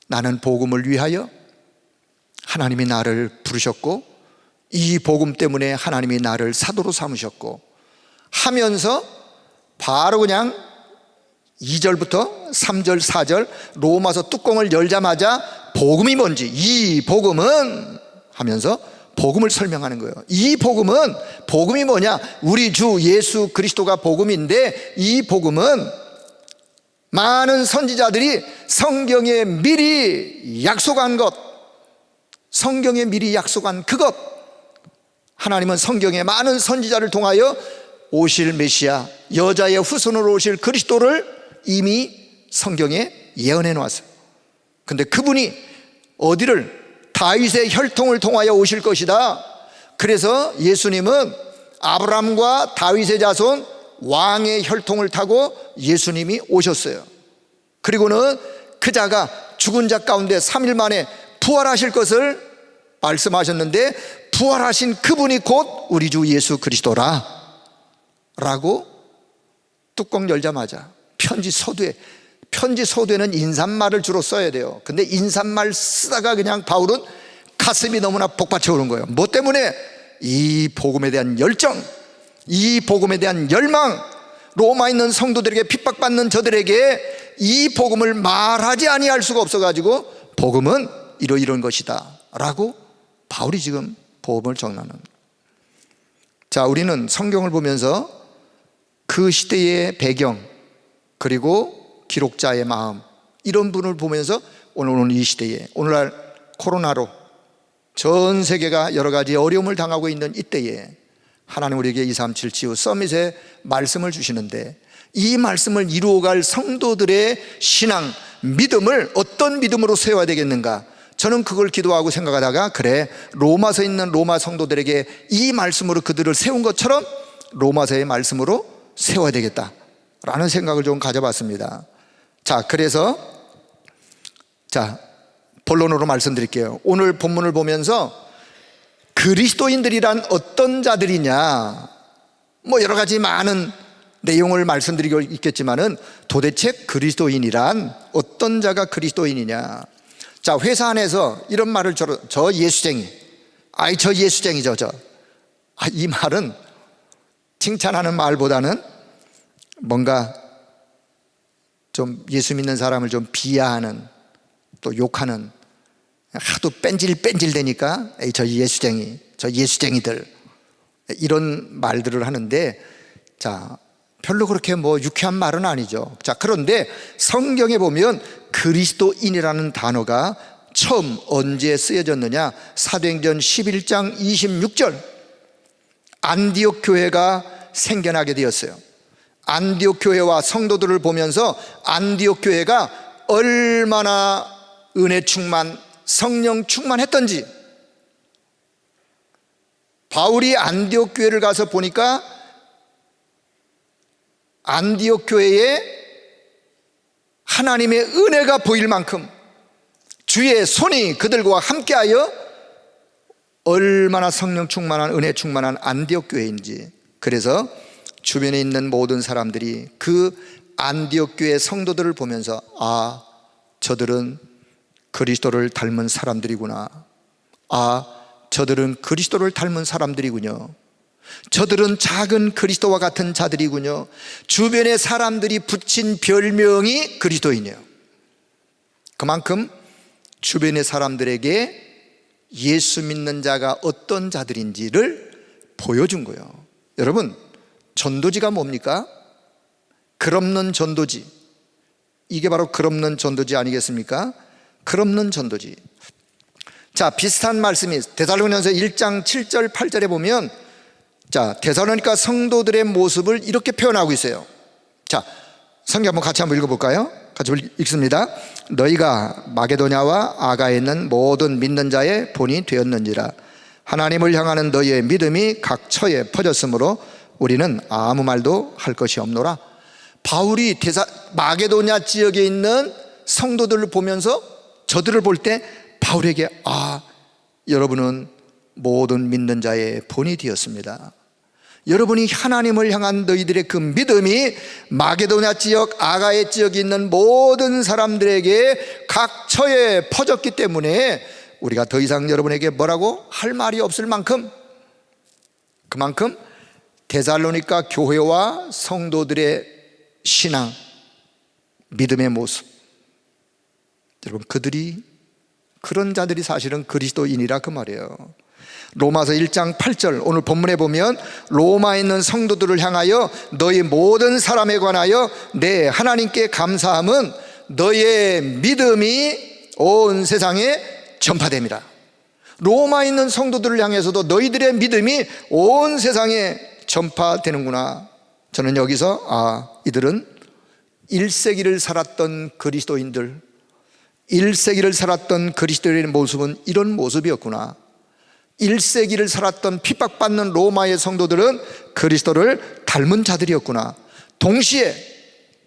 나는 복음을 위하여 하나님이 나를 부르셨고 이 복음 때문에 하나님이 나를 사도로 삼으셨고 하면서 바로 그냥 2절부터 3절 4절 로마서 뚜껑을 열자마자 복음이 뭔지, 이 복음은 하면서 복음을 설명하는 거예요. 이 복음은, 복음이 뭐냐? 우리 주 예수 그리스도가 복음인데 이 복음은 많은 선지자들이 성경에 미리 약속한 것, 성경에 미리 약속한 그것, 하나님은 성경에 많은 선지자를 통하여 오실 메시아, 여자의 후손으로 오실 그리스도를 이미 성경에 예언해 놓았어요. 근데 그분이 어디를, 다윗의 혈통을 통하여 오실 것이다. 그래서 예수님은 아브라함과 다윗의 자손 왕의 혈통을 타고 예수님이 오셨어요. 그리고는 그 자가 죽은 자 가운데 3일 만에 부활하실 것을 말씀하셨는데 부활하신 그분이 곧 우리 주 예수 그리스도라 라고 뚜껑 열자마자 편지 서두에는 인사말을 주로 써야 돼요. 근데 인사말 쓰다가 그냥 바울은 가슴이 너무나 복받쳐 오는 거예요. 뭐 때문에? 이 복음에 대한 열정, 이 복음에 대한 열망, 로마에 있는 성도들에게 핍박받는 저들에게 이 복음을 말하지 아니할 수가 없어가지고 복음은 이런 것이다 라고 바울이 지금 복음을 전하는 거예요. 자, 우리는 성경을 보면서 그 시대의 배경 그리고 기록자의 마음, 이런 분을 보면서 오늘 이 시대에, 오늘날 코로나로 전 세계가 여러 가지 어려움을 당하고 있는 이때에 하나님 우리에게 237치유 서밋의 말씀을 주시는데 이 말씀을 이루어갈 성도들의 신앙, 믿음을 어떤 믿음으로 세워야 되겠는가? 저는 그걸 기도하고 생각하다가 그래, 로마서에 있는 로마 성도들에게 이 말씀으로 그들을 세운 것처럼 로마서의 말씀으로 세워야 되겠다라는 생각을 좀 가져봤습니다. 자, 그래서 본론으로 말씀드릴게요. 오늘 본문을 보면서 그리스도인들이란 어떤 자들이냐, 뭐 여러 가지 많은 내용을 말씀드리고 있겠지만은 도대체 그리스도인이란 어떤 자가 그리스도인이냐. 자, 회사 안에서 이런 말을 저 예수쟁이, 저 예수쟁이죠, 이 말은 칭찬하는 말보다는 뭔가 좀 예수 믿는 사람을 좀 비하하는, 또 욕하는, 하도 뺀질 되니까 저 예수쟁이, 저 예수쟁이들, 이런 말들을 하는데, 자, 별로 그렇게 뭐 유쾌한 말은 아니죠. 자, 그런데 성경에 보면 그리스도인이라는 단어가 처음 언제 쓰여졌느냐? 사도행전 11장 26절 안디옥 교회가 생겨나게 되었어요. 안디옥 교회와 성도들을 보면서 안디옥 교회가 얼마나 은혜 충만, 성령 충만했던지, 바울이 안디옥 교회를 가서 보니까 안디옥 교회에 하나님의 은혜가 보일 만큼 주의 손이 그들과 함께하여 얼마나 성령 충만한, 은혜 충만한 안디옥 교회인지. 그래서 주변에 있는 모든 사람들이 그 안디옥 교회 성도들을 보면서 저들은 그리스도를 닮은 사람들이구나. 저들은 그리스도를 닮은 사람들이군요. 저들은 작은 그리스도와 같은 자들이군요. 주변의 사람들이 붙인 별명이 그리스도인이에요. 그만큼 주변의 사람들에게 예수 믿는 자가 어떤 자들인지를 보여준 거예요. 여러분, 전도지가 뭡니까? 글없는 전도지. 이게 바로 글없는 전도지 아니겠습니까? 글없는 전도지. 자, 비슷한 말씀이 데살로니가서 1장 7절 8절에 보면, 자, 데살로니가 성도들의 모습을 이렇게 표현하고 있어요. 자, 성경 같이 한번 읽어볼까요? 같이 읽습니다. 너희가 마게도냐와 아가에 있는 모든 믿는 자의 본이 되었는지라. 하나님을 향하는 너희의 믿음이 각 처에 퍼졌으므로 우리는 아무 말도 할 것이 없노라. 바울이 마게도냐 지역에 있는 성도들을 보면서, 저들을 볼 때 바울에게 여러분은 모든 믿는 자의 본이 되었습니다. 여러분이 하나님을 향한 너희들의 그 믿음이 마게도냐 지역, 아가야 지역에 있는 모든 사람들에게 각처에 퍼졌기 때문에 우리가 더 이상 여러분에게 뭐라고 할 말이 없을 만큼, 그만큼 데살로니가 교회와 성도들의 신앙, 믿음의 모습, 여러분 그런 자들이 사실은 그리스도인이라 그 말이에요. 로마서 1장 8절, 오늘 본문에 보면 로마에 있는 성도들을 향하여 너희 모든 사람에 관하여 내 하나님께 감사함은 너희의 믿음이 온 세상에 전파됨이라. 로마에 있는 성도들을 향해서도 너희들의 믿음이 온 세상에 전파되는구나. 저는 여기서 이들은 1세기를 살았던 그리스도인들, 1세기를 살았던 그리스도인의 모습은 이런 모습이었구나. 1세기를 살았던 핍박받는 로마의 성도들은 그리스도를 닮은 자들이었구나. 동시에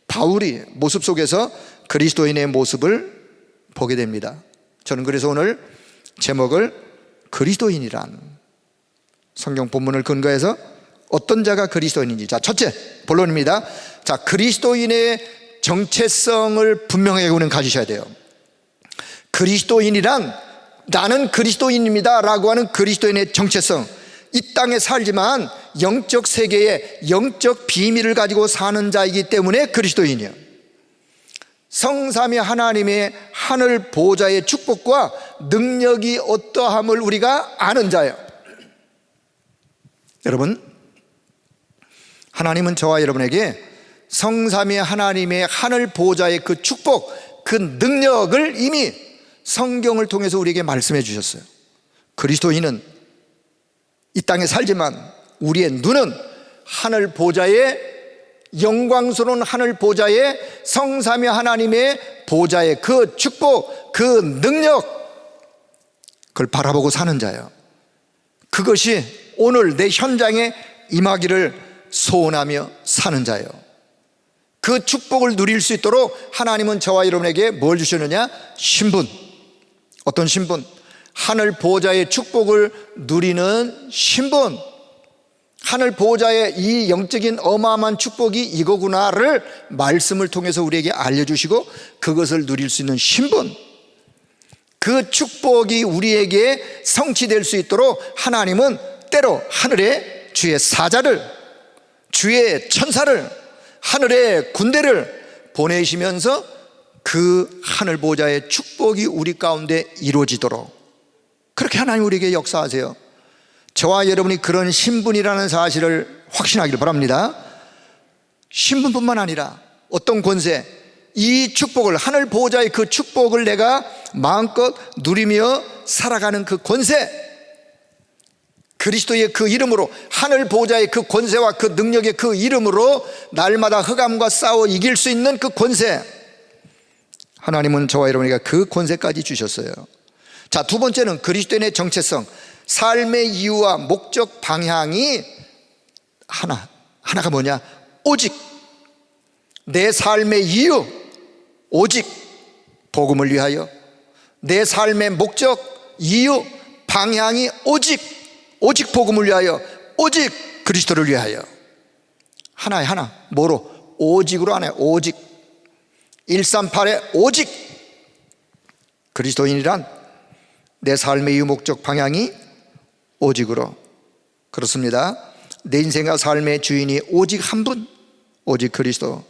바울이 모습 속에서 그리스도인의 모습을 보게 됩니다. 저는 그래서 오늘 제목을 그리스도인이란, 성경 본문을 근거해서 어떤 자가 그리스도인인지. 자, 첫째 본론입니다. 자, 그리스도인의 정체성을 분명하게 우리는 가지셔야 돼요. 그리스도인이란 나는 그리스도인입니다 라고 하는 그리스도인의 정체성, 이 땅에 살지만 영적 세계에 영적 비밀을 가지고 사는 자이기 때문에 그리스도인이에요. 성삼위 하나님의 하늘 보좌의 축복과 능력이 어떠함을 우리가 아는 자예요. 여러분, 하나님은 저와 여러분에게 성삼위 하나님의 하늘 보좌의 그 축복, 그 능력을 이미 성경을 통해서 우리에게 말씀해 주셨어요. 그리스도인은 이 땅에 살지만 우리의 눈은 하늘 보좌의, 영광스러운 하늘 보좌의 성삼위 하나님의 보좌의 그 축복, 그 능력, 그걸 바라보고 사는 자예요. 그것이 오늘 내 현장에 임하기를 소원하며 사는 자예요. 그 축복을 누릴 수 있도록 하나님은 저와 여러분에게 뭘 주셨느냐? 신분. 어떤 신분? 하늘 보좌의 축복을 누리는 신분. 하늘 보좌의 이 영적인 어마어마한 축복이 이거구나를 말씀을 통해서 우리에게 알려주시고 그것을 누릴 수 있는 신분, 그 축복이 우리에게 성취될 수 있도록 하나님은 때로 하늘에 주의 사자를, 주의 천사를, 하늘의 군대를 보내시면서 그 하늘 보좌의 축복이 우리 가운데 이루어지도록 그렇게 하나님 우리에게 역사하세요. 저와 여러분이 그런 신분이라는 사실을 확신하기를 바랍니다. 신분뿐만 아니라 어떤 권세, 이 축복을, 하늘 보호자의 그 축복을 내가 마음껏 누리며 살아가는 그 권세, 그리스도의 그 이름으로, 하늘 보호자의 그 권세와 그 능력의 그 이름으로 날마다 흑암과 싸워 이길 수 있는 그 권세, 하나님은 저와 여러분에게 그 권세까지 주셨어요. 자, 두 번째는 그리스도인의 정체성, 삶의 이유와 목적 방향이 하나가 뭐냐? 오직 내 삶의 이유, 오직 복음을 위하여. 내 삶의 목적, 이유, 방향이 오직 복음을 위하여, 오직 그리스도를 위하여. 하나. 뭐로? 오직으로 하나요. 오직. 138에 오직. 그리스도인이란 내 삶의 이유, 목적, 방향이 오직으로. 그렇습니다. 내 인생과 삶의 주인이 오직 한 분, 오직 그리스도.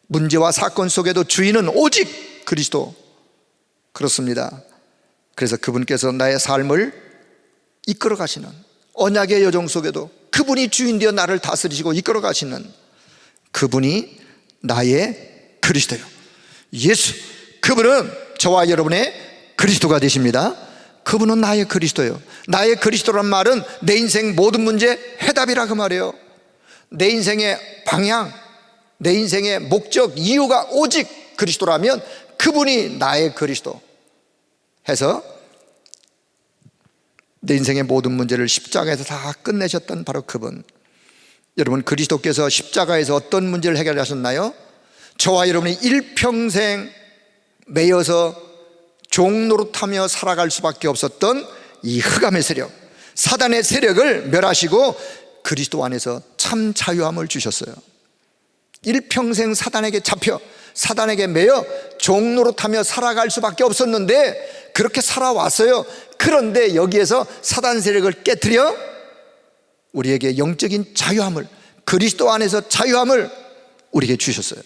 문제와 사건 속에도 주인은 오직 그리스도. 그렇습니다. 그래서 그분께서 나의 삶을 이끌어 가시는, 언약의 여정 속에도 그분이 주인 되어 나를 다스리시고 이끌어 가시는 그분이 나의 그리스도요, 예수. 그분은 저와 여러분의 그리스도가 되십니다. 그분은 나의 그리스도예요. 나의 그리스도란 말은 내 인생 모든 문제 해답이라 그 말이에요. 내 인생의 방향, 내 인생의 목적, 이유가 오직 그리스도라면 그분이 나의 그리스도 해서 내 인생의 모든 문제를 십자가에서 다 끝내셨던 바로 그분. 여러분, 그리스도께서 십자가에서 어떤 문제를 해결하셨나요? 저와 여러분이 일평생 매여서 종노릇하며 살아갈 수밖에 없었던 이 흑암의 세력, 사단의 세력을 멸하시고 그리스도 안에서 참 자유함을 주셨어요. 일평생 사단에게 잡혀 사단에게 매여 종노릇하며 살아갈 수밖에 없었는데 그렇게 살아왔어요. 그런데 여기에서 사단 세력을 깨뜨려 우리에게 영적인 자유함을, 그리스도 안에서 자유함을 우리에게 주셨어요.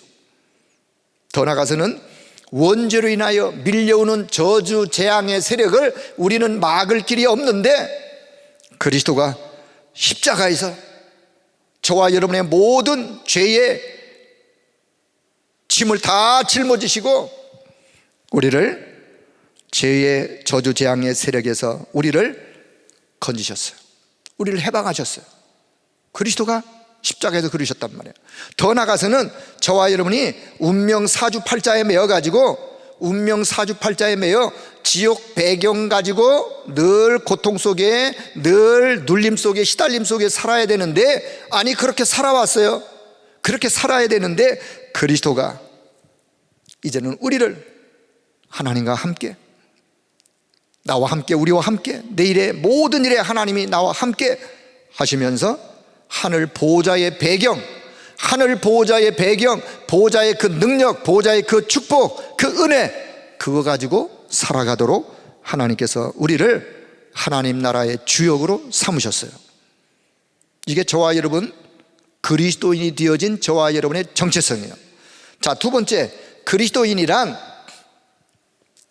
더 나아가서는 원죄로 인하여 밀려오는 저주 재앙의 세력을 우리는 막을 길이 없는데 그리스도가 십자가에서 저와 여러분의 모든 죄의 짐을 다 짊어지시고 우리를 죄의 저주 재앙의 세력에서 우리를 건지셨어요. 우리를 해방하셨어요. 그리스도가 십자가에서 그러셨단 말이에요. 더 나아가서는 저와 여러분이 운명 사주팔자에 매여가지고 운명 사주팔자에 매여 지옥 배경 가지고 늘 고통 속에 늘 눌림 속에 시달림 속에 살아야 되는데 아니 그렇게 살아왔어요. 그렇게 살아야 되는데 그리스도가 이제는 우리를 하나님과 함께 나와 함께 우리와 함께 내일의 모든 일에 하나님이 나와 함께 하시면서 하늘 보호자의 배경, 하늘 보호자의 배경, 보호자의 그 능력, 보호자의 그 축복, 그 은혜 그거 가지고 살아가도록 하나님께서 우리를 하나님 나라의 주역으로 삼으셨어요. 이게 저와 여러분 그리스도인이 되어진 저와 여러분의 정체성이에요. 자, 두 번째, 그리스도인이란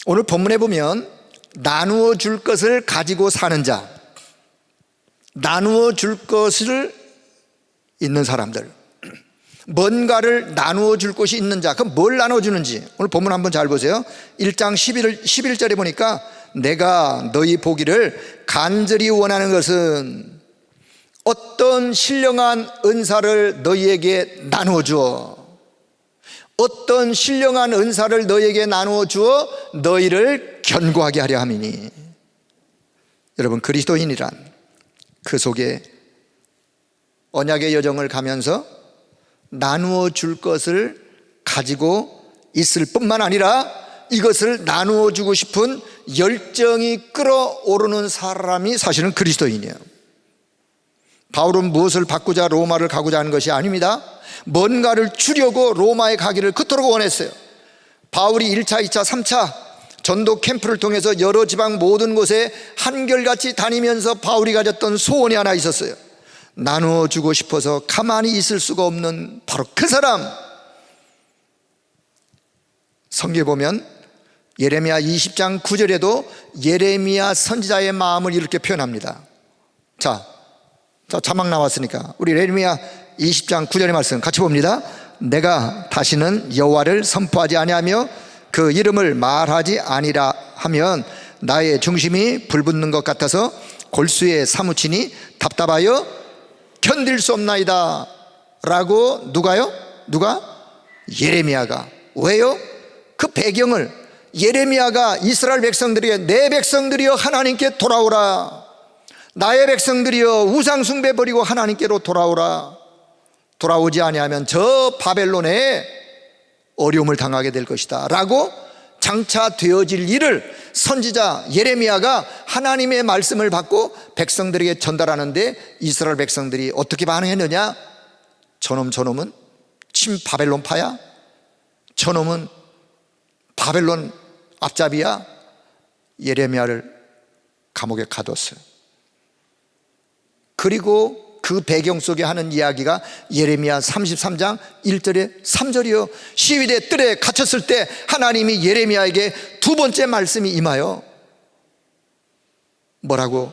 오늘 본문에 보면 나누어 줄 것을 가지고 사는 자, 나누어 줄 것을 있는 사람들, 뭔가를 나누어 줄 것이 있는 자. 그럼 뭘 나누어 주는지 오늘 본문 한번 잘 보세요. 1장 11절에 보니까 내가 너희 보기를 간절히 원하는 것은 어떤 신령한 은사를 너희에게 나누어 주어, 어떤 신령한 은사를 너희에게 나누어 주어 너희를 견고하게 하려 함이니. 여러분, 그리스도인이란 그 속에 언약의 여정을 가면서 나누어 줄 것을 가지고 있을 뿐만 아니라 이것을 나누어 주고 싶은 열정이 끓어오르는 사람이 사실은 그리스도인이에요. 바울은 무엇을 바꾸자 로마를 가고자 하는 것이 아닙니다. 뭔가를 주려고 로마에 가기를 그토록 원했어요. 바울이 1차, 2차, 3차 전도 캠프를 통해서 여러 지방 모든 곳에 한결같이 다니면서 바울이 가졌던 소원이 하나 있었어요. 나누어 주고 싶어서 가만히 있을 수가 없는 바로 그 사람. 성경에 보면 예레미야 20장 9절에도 예레미야 선지자의 마음을 이렇게 표현합니다. 자, 자막 나왔으니까 우리 예레미야 20장 9절의 말씀 같이 봅니다. 내가 다시는 여호와를 선포하지 아니하며 그 이름을 말하지 아니라 하면 나의 중심이 불붙는 것 같아서 골수에 사무치니 답답하여 견딜 수 없나이다 라고 누가요? 누가? 예레미야가. 왜요? 그 배경을 예레미야가 이스라엘 백성들에게 내 백성들이여 하나님께 돌아오라, 나의 백성들이여 우상 숭배 버리고 하나님께로 돌아오라, 돌아오지 아니하면 저 바벨론에 어려움을 당하게 될 것이다 라고 장차 되어질 일을 선지자 예레미야가 하나님의 말씀을 받고 백성들에게 전달하는데 이스라엘 백성들이 어떻게 반응했느냐? 저놈은 친 바벨론파야? 저놈은 바벨론 앞잡이야? 예레미야를 감옥에 가뒀어요. 그리고 그 배경 속에 하는 이야기가 예레미야 33장 1절에 3절이요 시위대 뜰에 갇혔을 때 하나님이 예레미야에게 두 번째 말씀이 임하여 뭐라고?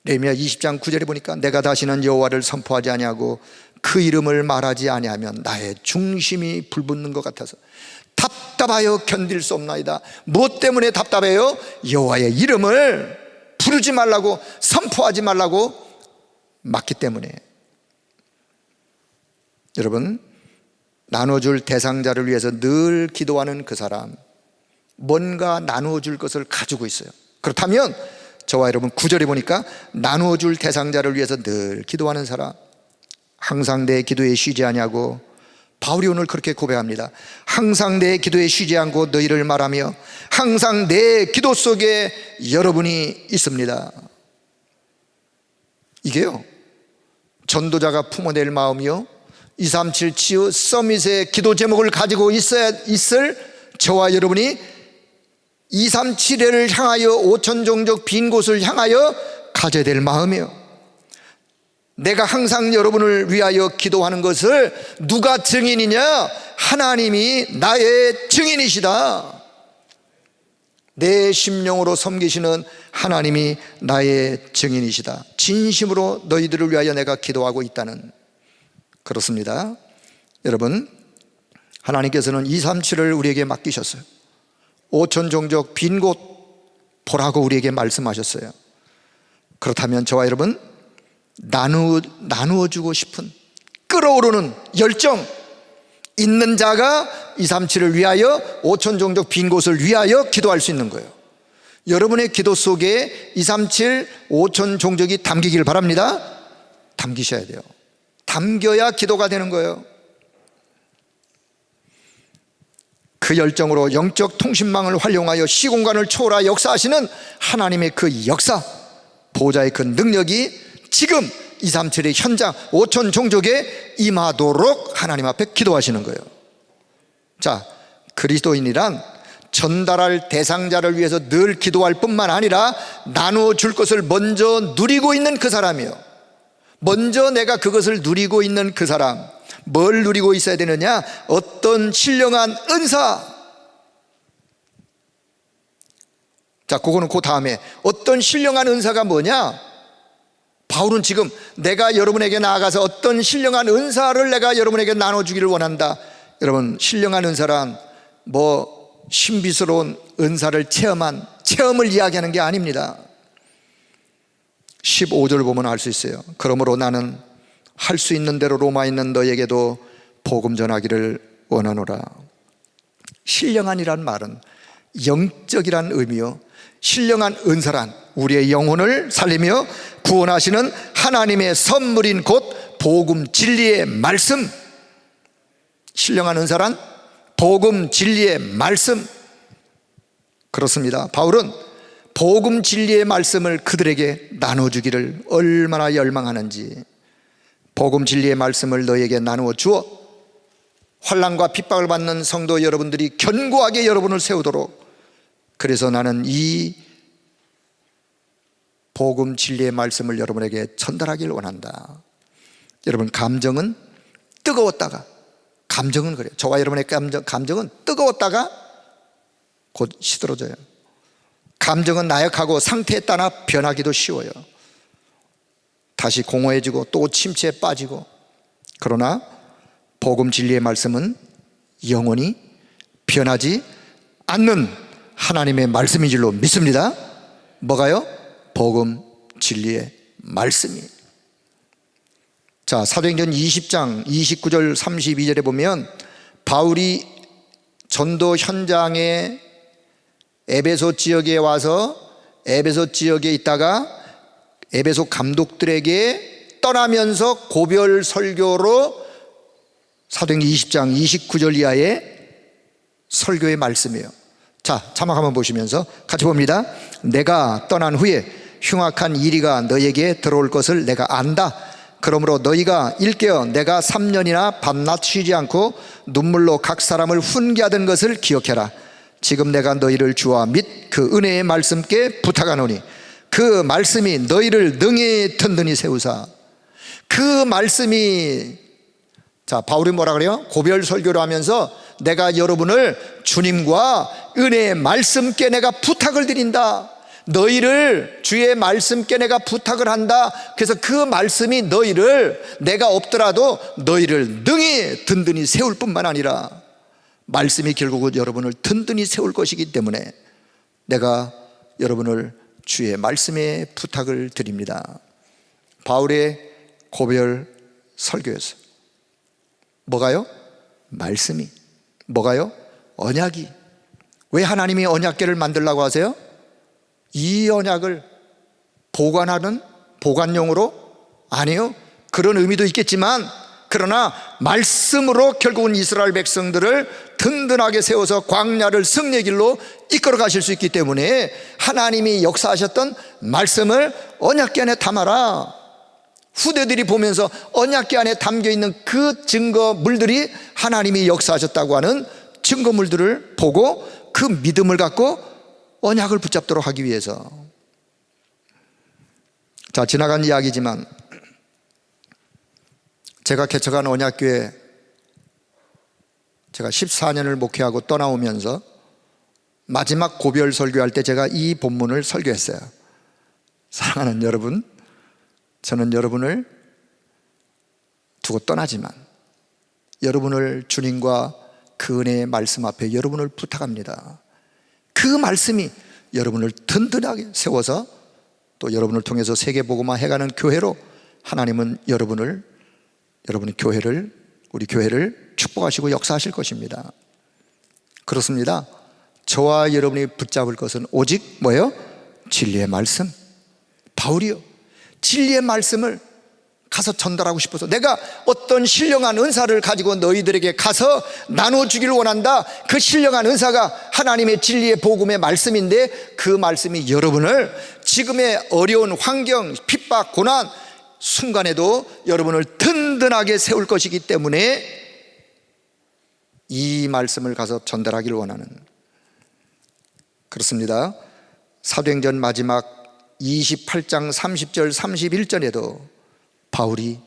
예레미야 20장 9절에 보니까 내가 다시는 여호와를 선포하지 아니하고 그 이름을 말하지 아니하면 나의 중심이 불붙는 것 같아서 답답하여 견딜 수 없나이다. 무엇 때문에 답답해요? 여호와의 이름을 부르지 말라고, 선포하지 말라고 맞기 때문에. 여러분, 나눠줄 대상자를 위해서 늘 기도하는 그 사람, 뭔가 나누어줄 것을 가지고 있어요. 그렇다면 저와 여러분 9절에 보니까 나누어줄 대상자를 위해서 늘 기도하는 사람, 항상 내 기도에 쉬지 아니하고, 바울이 오늘 그렇게 고백합니다. 항상 내 기도에 쉬지 않고 너희를 말하며 항상 내 기도 속에 여러분이 있습니다. 이게요, 전도자가 품어낼 마음이요, 237 치유 서밋의 기도 제목을 가지고 있을 저와 여러분이 237회를 향하여 5천 종족 빈 곳을 향하여 가져야 될 마음이요, 내가 항상 여러분을 위하여 기도하는 것을 누가 증인이냐? 하나님이 나의 증인이시다. 내 심령으로 섬기시는 하나님이 나의 증인이시다. 진심으로 너희들을 위하여 내가 기도하고 있다는, 그렇습니다. 여러분, 하나님께서는 237을 우리에게 맡기셨어요. 5천 종족 빈 곳 보라고 우리에게 말씀하셨어요. 그렇다면 저와 여러분, 나누어 주고 싶은 끓어오르는 열정 있는 자가 237을 위하여 5천 종족 빈 곳을 위하여 기도할 수 있는 거예요. 여러분의 기도 속에 237 5천 종족이 담기길 바랍니다. 담기셔야 돼요. 담겨야 기도가 되는 거예요. 그 열정으로 영적 통신망을 활용하여 시공간을 초월하 역사하시는 하나님의 그 역사, 보호자의 그 능력이 지금 237의 현장 5천 종족에 임하도록 하나님 앞에 기도하시는 거예요. 자, 그리스도인이란 전달할 대상자를 위해서 늘 기도할 뿐만 아니라 나누어 줄 것을 먼저 누리고 있는 그 사람이요, 먼저 내가 그것을 누리고 있는 그 사람. 뭘 누리고 있어야 되느냐? 어떤 신령한 은사. 자, 그거는 그 다음에 어떤 신령한 은사가 뭐냐? 바울은 지금 내가 여러분에게 나아가서 어떤 신령한 은사를 내가 여러분에게 나눠주기를 원한다. 여러분, 신령한 은사란 신비스러운 은사를 체험을 이야기하는 게 아닙니다. 15절 보면 알 수 있어요. 그러므로 나는 할 수 있는 대로 로마에 있는 너에게도 복음 전하기를 원하노라. 신령한이란 말은 영적이란 의미요, 신령한 은사란 우리의 영혼을 살리며 구원하시는 하나님의 선물인 곧 복음 진리의 말씀. 신령한 은사란 복음 진리의 말씀. 그렇습니다. 바울은 복음 진리의 말씀을 그들에게 나눠주기를 얼마나 열망하는지, 복음 진리의 말씀을 너에게 나누어 주어 환난과 핍박을 받는 성도 여러분들이 견고하게 여러분을 세우도록, 그래서 나는 이 복음 진리의 말씀을 여러분에게 전달하기를 원한다. 여러분, 감정은 뜨거웠다가, 감정은 그래요. 저와 여러분의 감정은 뜨거웠다가 곧 시들어져요. 감정은 나약하고 상태에 따라 변하기도 쉬워요. 다시 공허해지고 또 침체에 빠지고. 그러나 복음 진리의 말씀은 영원히 변하지 않는 하나님의 말씀인 줄로 믿습니다. 뭐가요? 복음 진리의 말씀이. 자, 사도행전 20장 29절 32절에 보면 바울이 전도 현장에 에베소 지역에 와서 에베소 지역에 있다가 에베소 감독들에게 떠나면서 고별 설교로 사도행전 20장 29절 이하의 설교의 말씀이에요. 자, 자막 한번 보시면서 같이 봅니다. 내가 떠난 후에 흉악한 이리가 너에게 들어올 것을 내가 안다. 그러므로 너희가 일깨어 내가 3년이나 밤낮 쉬지 않고 눈물로 각 사람을 훈계하던 것을 기억해라. 지금 내가 너희를 주와 및 그 은혜의 말씀께 부탁하노니 그 말씀이 너희를 능히 든든히 세우사. 그 말씀이, 자, 바울이 뭐라 그래요? 고별 설교를 하면서 내가 여러분을 주님과 은혜의 말씀께 내가 부탁을 드린다. 너희를 주의 말씀께 내가 부탁을 한다. 그래서 그 말씀이 너희를, 내가 없더라도 너희를 능히 든든히 세울 뿐만 아니라 말씀이 결국은 여러분을 든든히 세울 것이기 때문에 내가 여러분을 주의 말씀에 부탁을 드립니다. 바울의 고별 설교였어요. 뭐가요? 말씀이. 뭐가요? 언약이. 왜 하나님이 언약궤를 만들라고 하세요? 이 언약을 보관하는 보관용으로? 아니요. 그런 의미도 있겠지만, 그러나 말씀으로 결국은 이스라엘 백성들을 든든하게 세워서 광야를 승리의 길로 이끌어 가실 수 있기 때문에 하나님이 역사하셨던 말씀을 언약궤 안에 담아라. 후대들이 보면서 언약궤 안에 담겨있는 그 증거물들이 하나님이 역사하셨다고 하는 증거물들을 보고 그 믿음을 갖고 언약을 붙잡도록 하기 위해서. 자, 지나간 이야기지만 제가 개척한 언약교회, 제가 14년을 목회하고 떠나오면서 마지막 고별 설교할 때 제가 이 본문을 설교했어요. 사랑하는 여러분, 저는 여러분을 두고 떠나지만 여러분을 주님과 그 은혜의 말씀 앞에 여러분을 부탁합니다. 그 말씀이 여러분을 든든하게 세워서 또 여러분을 통해서 세계복음화 해가는 교회로 하나님은 여러분의 교회를, 우리 교회를 축복하시고 역사하실 것입니다. 그렇습니다. 저와 여러분이 붙잡을 것은 오직 뭐예요? 진리의 말씀. 바울이요, 진리의 말씀을 가서 전달하고 싶어서 내가 어떤 신령한 은사를 가지고 너희들에게 가서 나눠주기를 원한다. 그 신령한 은사가 하나님의 진리의 복음의 말씀인데 그 말씀이 여러분을 지금의 어려운 환경, 핍박, 고난 순간에도 여러분을 든든하게 세울 것이기 때문에 이 말씀을 가서 전달하기를 원하는, 그렇습니다. 사도행전 마지막 28장 30절 31절에도 바울이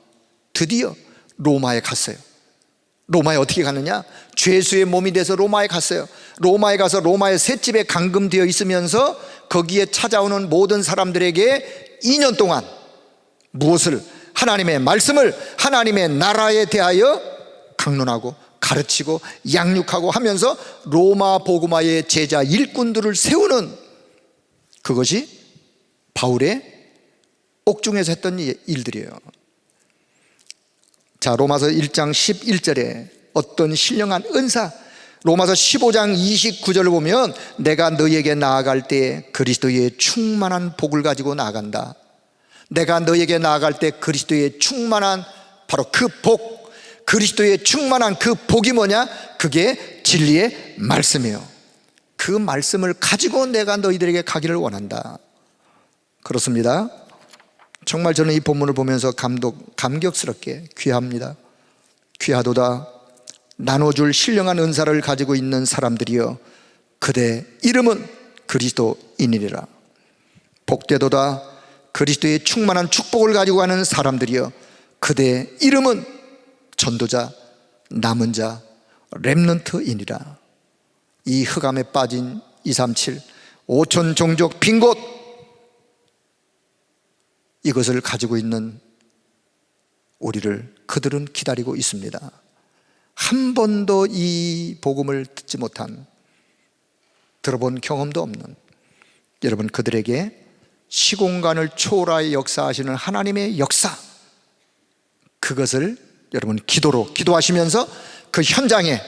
드디어 로마에 갔어요. 로마에 어떻게 갔느냐? 죄수의 몸이 돼서 로마에 갔어요. 로마에 가서 로마의 셋집에 감금되어 있으면서 거기에 찾아오는 모든 사람들에게 2년 동안 무엇을? 하나님의 말씀을, 하나님의 나라에 대하여 강론하고 가르치고 양육하고 하면서 로마 복음화의 제자 일꾼들을 세우는, 그것이 바울의 옥중에서 했던 일들이에요. 자, 로마서 1장 11절에 어떤 신령한 은사, 로마서 15장 29절을 보면 내가 너희에게 나아갈 때 그리스도의 충만한 복을 가지고 나아간다. 내가 너희에게 나아갈 때 그리스도의 충만한 바로 그 복, 그리스도의 충만한 그 복이 뭐냐? 그게 진리의 말씀이에요. 그 말씀을 가지고 내가 너희들에게 가기를 원한다. 그렇습니다. 정말 저는 이 본문을 보면서 감격스럽게 귀합니다. 귀하도다. 나눠줄 신령한 은사를 가지고 있는 사람들이여 그대 이름은 그리스도인이라. 복되도다. 그리스도의 충만한 축복을 가지고 가는 사람들이여 그대 이름은 전도자, 남은 자, 렘넌트이니라. 이 흑암에 빠진 237 5천 종족 빈 곳, 이것을 가지고 있는 우리를 그들은 기다리고 있습니다. 한 번도 이 복음을 듣지 못한, 들어본 경험도 없는 여러분, 그들에게 시공간을 초월하여 역사하시는 하나님의 역사, 그것을 여러분 기도로 기도하시면서 그 현장에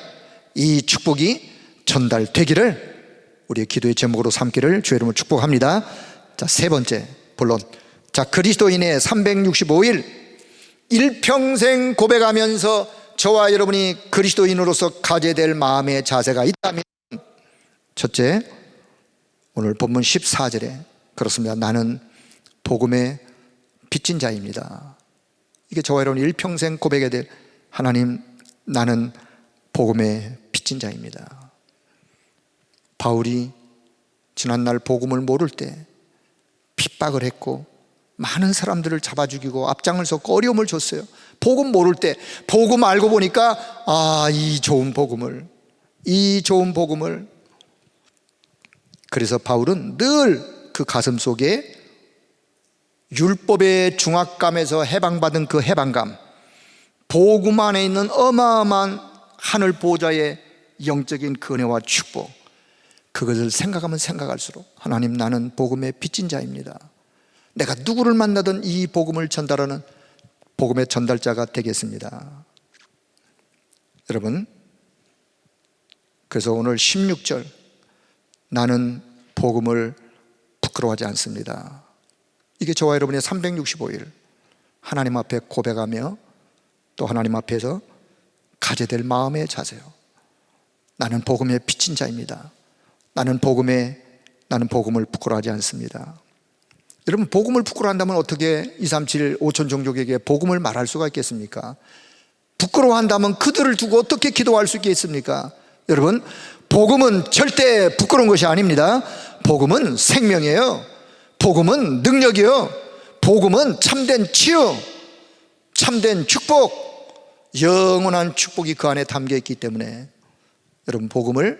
이 축복이 전달되기를 우리의 기도의 제목으로 삼기를 주의 이름으로 축복합니다. 자, 세 번째 본론. 자, 그리스도인의 365일 일평생 고백하면서 저와 여러분이 그리스도인으로서 가져야 될 마음의 자세가 있다면, 첫째, 오늘 본문 14절에 그렇습니다. 나는 복음의 빚진 자입니다. 이게 저와 여러분이 일평생 고백해야 될, 하나님, 나는 복음의 빚진 자입니다. 바울이 지난날 복음을 모를 때 핍박을 했고 많은 사람들을 잡아 죽이고 앞장을 서고 어려움을 줬어요. 복음 모를 때, 복음 알고 보니까 이 좋은 복음을, 그래서 바울은 늘 그 가슴 속에 율법의 중압감에서 해방받은 그 해방감, 복음 안에 있는 어마어마한 하늘 보좌의 영적인 그 은혜와 축복, 그것을 생각하면 생각할수록 하나님, 나는 복음의 빚진 자입니다. 내가 누구를 만나든 이 복음을 전달하는 복음의 전달자가 되겠습니다. 여러분, 그래서 오늘 16절, 나는 복음을 부끄러워하지 않습니다. 이게 저와 여러분의 365일 하나님 앞에 고백하며 또 하나님 앞에서 가져야 될 마음의 자세요. 나는 복음의 빚진 자입니다. 나는 복음을 부끄러워하지 않습니다. 여러분, 복음을 부끄러워한다면 어떻게 237 5천 종족에게 복음을 말할 수가 있겠습니까? 부끄러워한다면 그들을 두고 어떻게 기도할 수 있겠습니까? 여러분, 복음은 절대 부끄러운 것이 아닙니다. 복음은 생명이에요. 복음은 능력이에요. 복음은 참된 치유, 참된 축복, 영원한 축복이 그 안에 담겨 있기 때문에 여러분, 복음을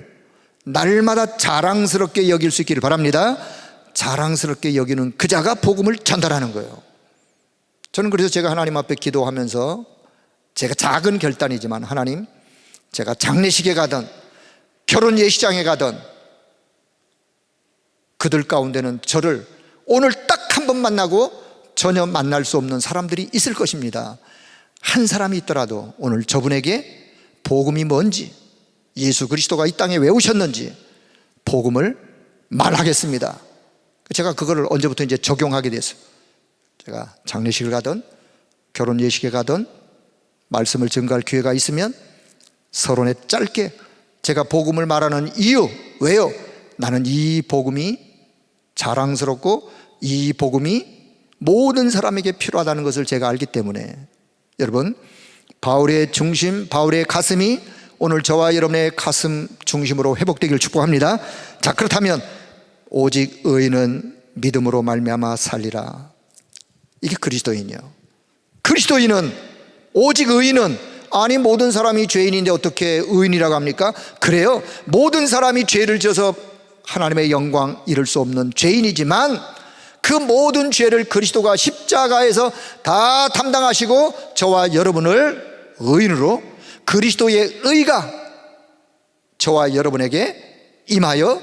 날마다 자랑스럽게 여길 수 있기를 바랍니다. 자랑스럽게 여기는 그 자가 복음을 전달하는 거예요. 저는 그래서 제가 하나님 앞에 기도하면서 제가 작은 결단이지만, 하나님, 제가 장례식에 가든 결혼 예식장에 가든 그들 가운데는 저를 오늘 딱 한 번 만나고 전혀 만날 수 없는 사람들이 있을 것입니다. 한 사람이 있더라도 오늘 저분에게 복음이 뭔지, 예수 그리스도가 이 땅에 왜 오셨는지 복음을 말하겠습니다. 제가 그거를 언제부터 이제 적용하게 됐어요. 제가 장례식을 가든 결혼 예식에 가든 말씀을 증거할 기회가 있으면 서론에 짧게 제가 복음을 말하는 이유, 왜요? 나는 이 복음이 자랑스럽고 이 복음이 모든 사람에게 필요하다는 것을 제가 알기 때문에, 여러분, 바울의 중심, 바울의 가슴이 오늘 저와 여러분의 가슴 중심으로 회복되기를 축복합니다. 자, 그렇다면 오직 의인은 믿음으로 말미암아 살리라. 이게 그리스도인이요. 그리스도인은, 오직 의인은, 아니 모든 사람이 죄인인데 어떻게 의인이라고 합니까? 그래요. 모든 사람이 죄를 지어서 하나님의 영광 이룰 수 없는 죄인이지만 그 모든 죄를 그리스도가 십자가에서 다 담당하시고 저와 여러분을 의인으로, 그리스도의 의가 저와 여러분에게 임하여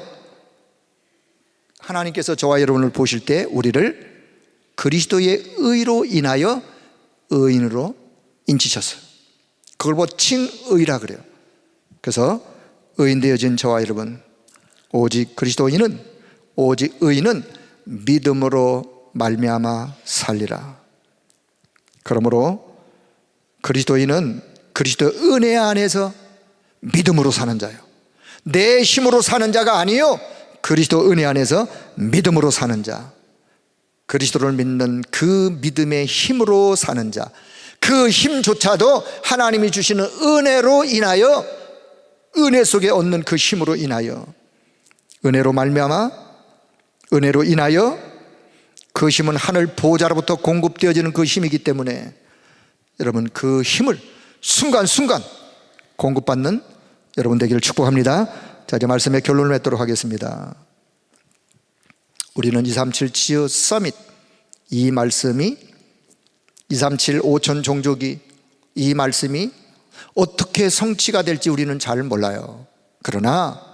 하나님께서 저와 여러분을 보실 때 우리를 그리스도의 의로 인하여 의인으로 인치셨어요. 그걸 뭐 칭의라 그래요. 그래서 의인 되어진 저와 여러분, 오직 그리스도인은, 오직 의인은 믿음으로 말미암아 살리라. 그러므로 그리스도인은 그리스도 은혜 안에서 믿음으로 사는 자요, 내 힘으로 사는 자가 아니요, 그리스도 은혜 안에서 믿음으로 사는 자, 그리스도를 믿는 그 믿음의 힘으로 사는 자, 그 힘조차도 하나님이 주시는 은혜로 인하여, 은혜 속에 얻는 그 힘으로 인하여, 은혜로 말미암아, 은혜로 인하여, 그 힘은 하늘 보좌로부터 공급되어지는 그 힘이기 때문에 여러분, 그 힘을 순간순간 공급받는 여러분 되기를 축복합니다. 자, 이제 말씀의 결론을 맺도록 하겠습니다. 우리는 237 치유 서밋, 이 말씀이 237 5천 종족이, 이 말씀이 어떻게 성취가 될지 우리는 잘 몰라요. 그러나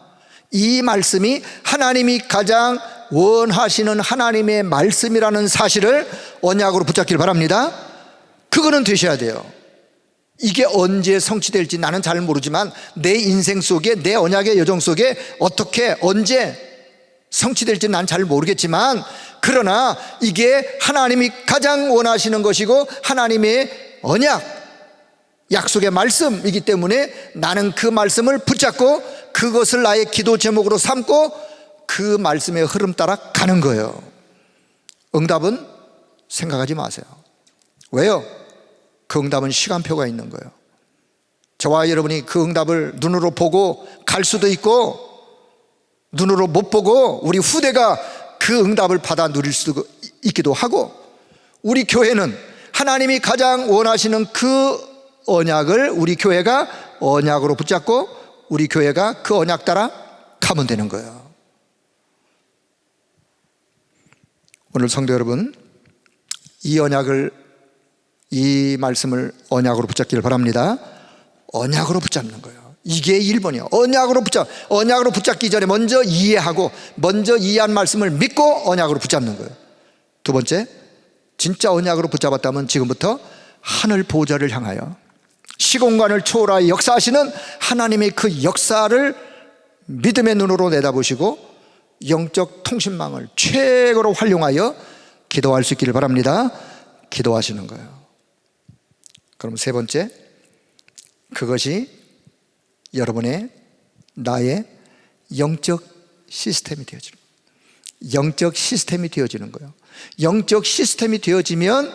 이 말씀이 하나님이 가장 원하시는 하나님의 말씀이라는 사실을 언약으로 붙잡기를 바랍니다. 그거는 되셔야 돼요. 이게 언제 성취될지 나는 잘 모르지만 내 인생 속에, 내 언약의 여정 속에 어떻게 언제 성취될지 난 잘 모르겠지만, 그러나 이게 하나님이 가장 원하시는 것이고 하나님의 언약, 약속의 말씀이기 때문에 나는 그 말씀을 붙잡고 그것을 나의 기도 제목으로 삼고 그 말씀의 흐름 따라 가는 거예요. 응답은 생각하지 마세요. 왜요? 그 응답은 시간표가 있는 거예요. 저와 여러분이 그 응답을 눈으로 보고 갈 수도 있고, 눈으로 못 보고 우리 후대가 그 응답을 받아 누릴 수도 있기도 하고, 우리 교회는 하나님이 가장 원하시는 그 언약을 우리 교회가 언약으로 붙잡고 우리 교회가 그 언약 따라 가면 되는 거예요. 오늘 성도 여러분, 이 언약을, 이 말씀을 언약으로 붙잡기를 바랍니다. 언약으로 붙잡는 거예요. 이게 1번이에요. 언약으로 붙잡기 전에 먼저 이해하고, 먼저 이해한 말씀을 믿고 언약으로 붙잡는 거예요. 두 번째, 진짜 언약으로 붙잡았다면 지금부터 하늘 보좌를 향하여 시공간을 초월하여 역사하시는 하나님의 그 역사를 믿음의 눈으로 내다보시고 영적 통신망을 최고로 활용하여 기도할 수 있기를 바랍니다. 기도하시는 거예요. 그럼 세 번째, 그것이 여러분의, 나의 영적 시스템이 되어지는 거예요. 영적 시스템이 되어지는 거예요. 영적 시스템이 되어지면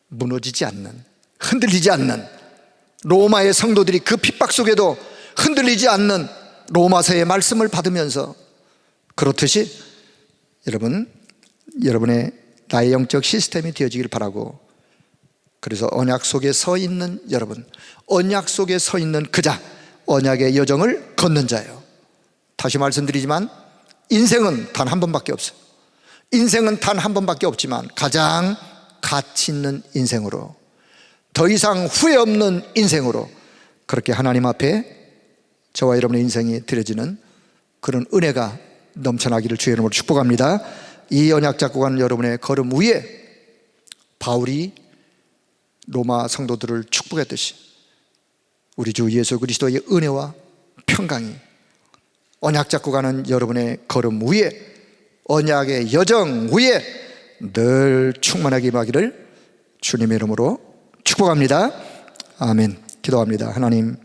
무너지지 않는, 흔들리지 않는, 로마의 성도들이 그 핍박 속에도 흔들리지 않는 로마서의 말씀을 받으면서, 그렇듯이 여러분의 나의 영적 시스템이 되어지길 바라고, 그래서 언약 속에 서 있는 여러분, 언약 속에 서 있는 그자, 언약의 여정을 걷는 자예요. 다시 말씀드리지만 인생은 단 한 번밖에 없어요. 인생은 단 한 번밖에 없지만 가장 가치 있는 인생으로, 더 이상 후회 없는 인생으로, 그렇게 하나님 앞에 저와 여러분의 인생이 드려지는 그런 은혜가 넘쳐나기를 주의 이름으로 축복합니다. 이 언약 잡고 가는 여러분의 걸음 위에 바울이 로마 성도들을 축복했듯이 우리 주 예수 그리스도의 은혜와 평강이 언약 잡고 가는 여러분의 걸음 위에, 언약의 여정 위에 늘 충만하게 임하기를 주님의 이름으로 축복합니다. 아멘. 기도합니다. 하나님,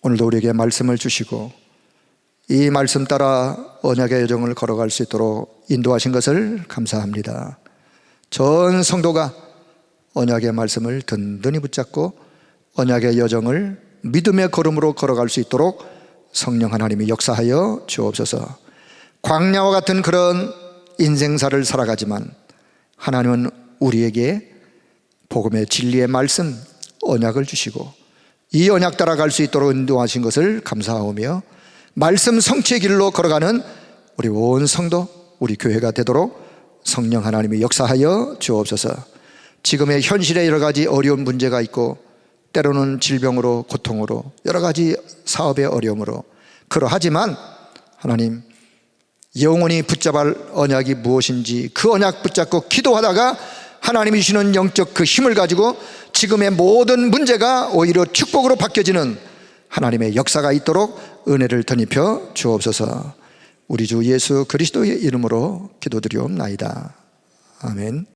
오늘도 우리에게 말씀을 주시고 이 말씀 따라 언약의 여정을 걸어갈 수 있도록 인도하신 것을 감사합니다. 전 성도가 언약의 말씀을 든든히 붙잡고 언약의 여정을 믿음의 걸음으로 걸어갈 수 있도록 성령 하나님이 역사하여 주옵소서. 광야와 같은 그런 인생사를 살아가지만 하나님은 우리에게 복음의 진리의 말씀, 언약을 주시고 이 언약 따라갈 수 있도록 인도하신 것을 감사하오며, 말씀 성취의 길로 걸어가는 우리 온 성도, 우리 교회가 되도록 성령 하나님이 역사하여 주옵소서. 지금의 현실에 여러 가지 어려운 문제가 있고 때로는 질병으로, 고통으로, 여러 가지 사업의 어려움으로 그러하지만 하나님, 영원히 붙잡을 언약이 무엇인지 그 언약 붙잡고 기도하다가 하나님이 주시는 영적 그 힘을 가지고 지금의 모든 문제가 오히려 축복으로 바뀌어지는 하나님의 역사가 있도록 은혜를 덧입혀 주옵소서. 우리 주 예수 그리스도의 이름으로 기도드리옵나이다. 아멘.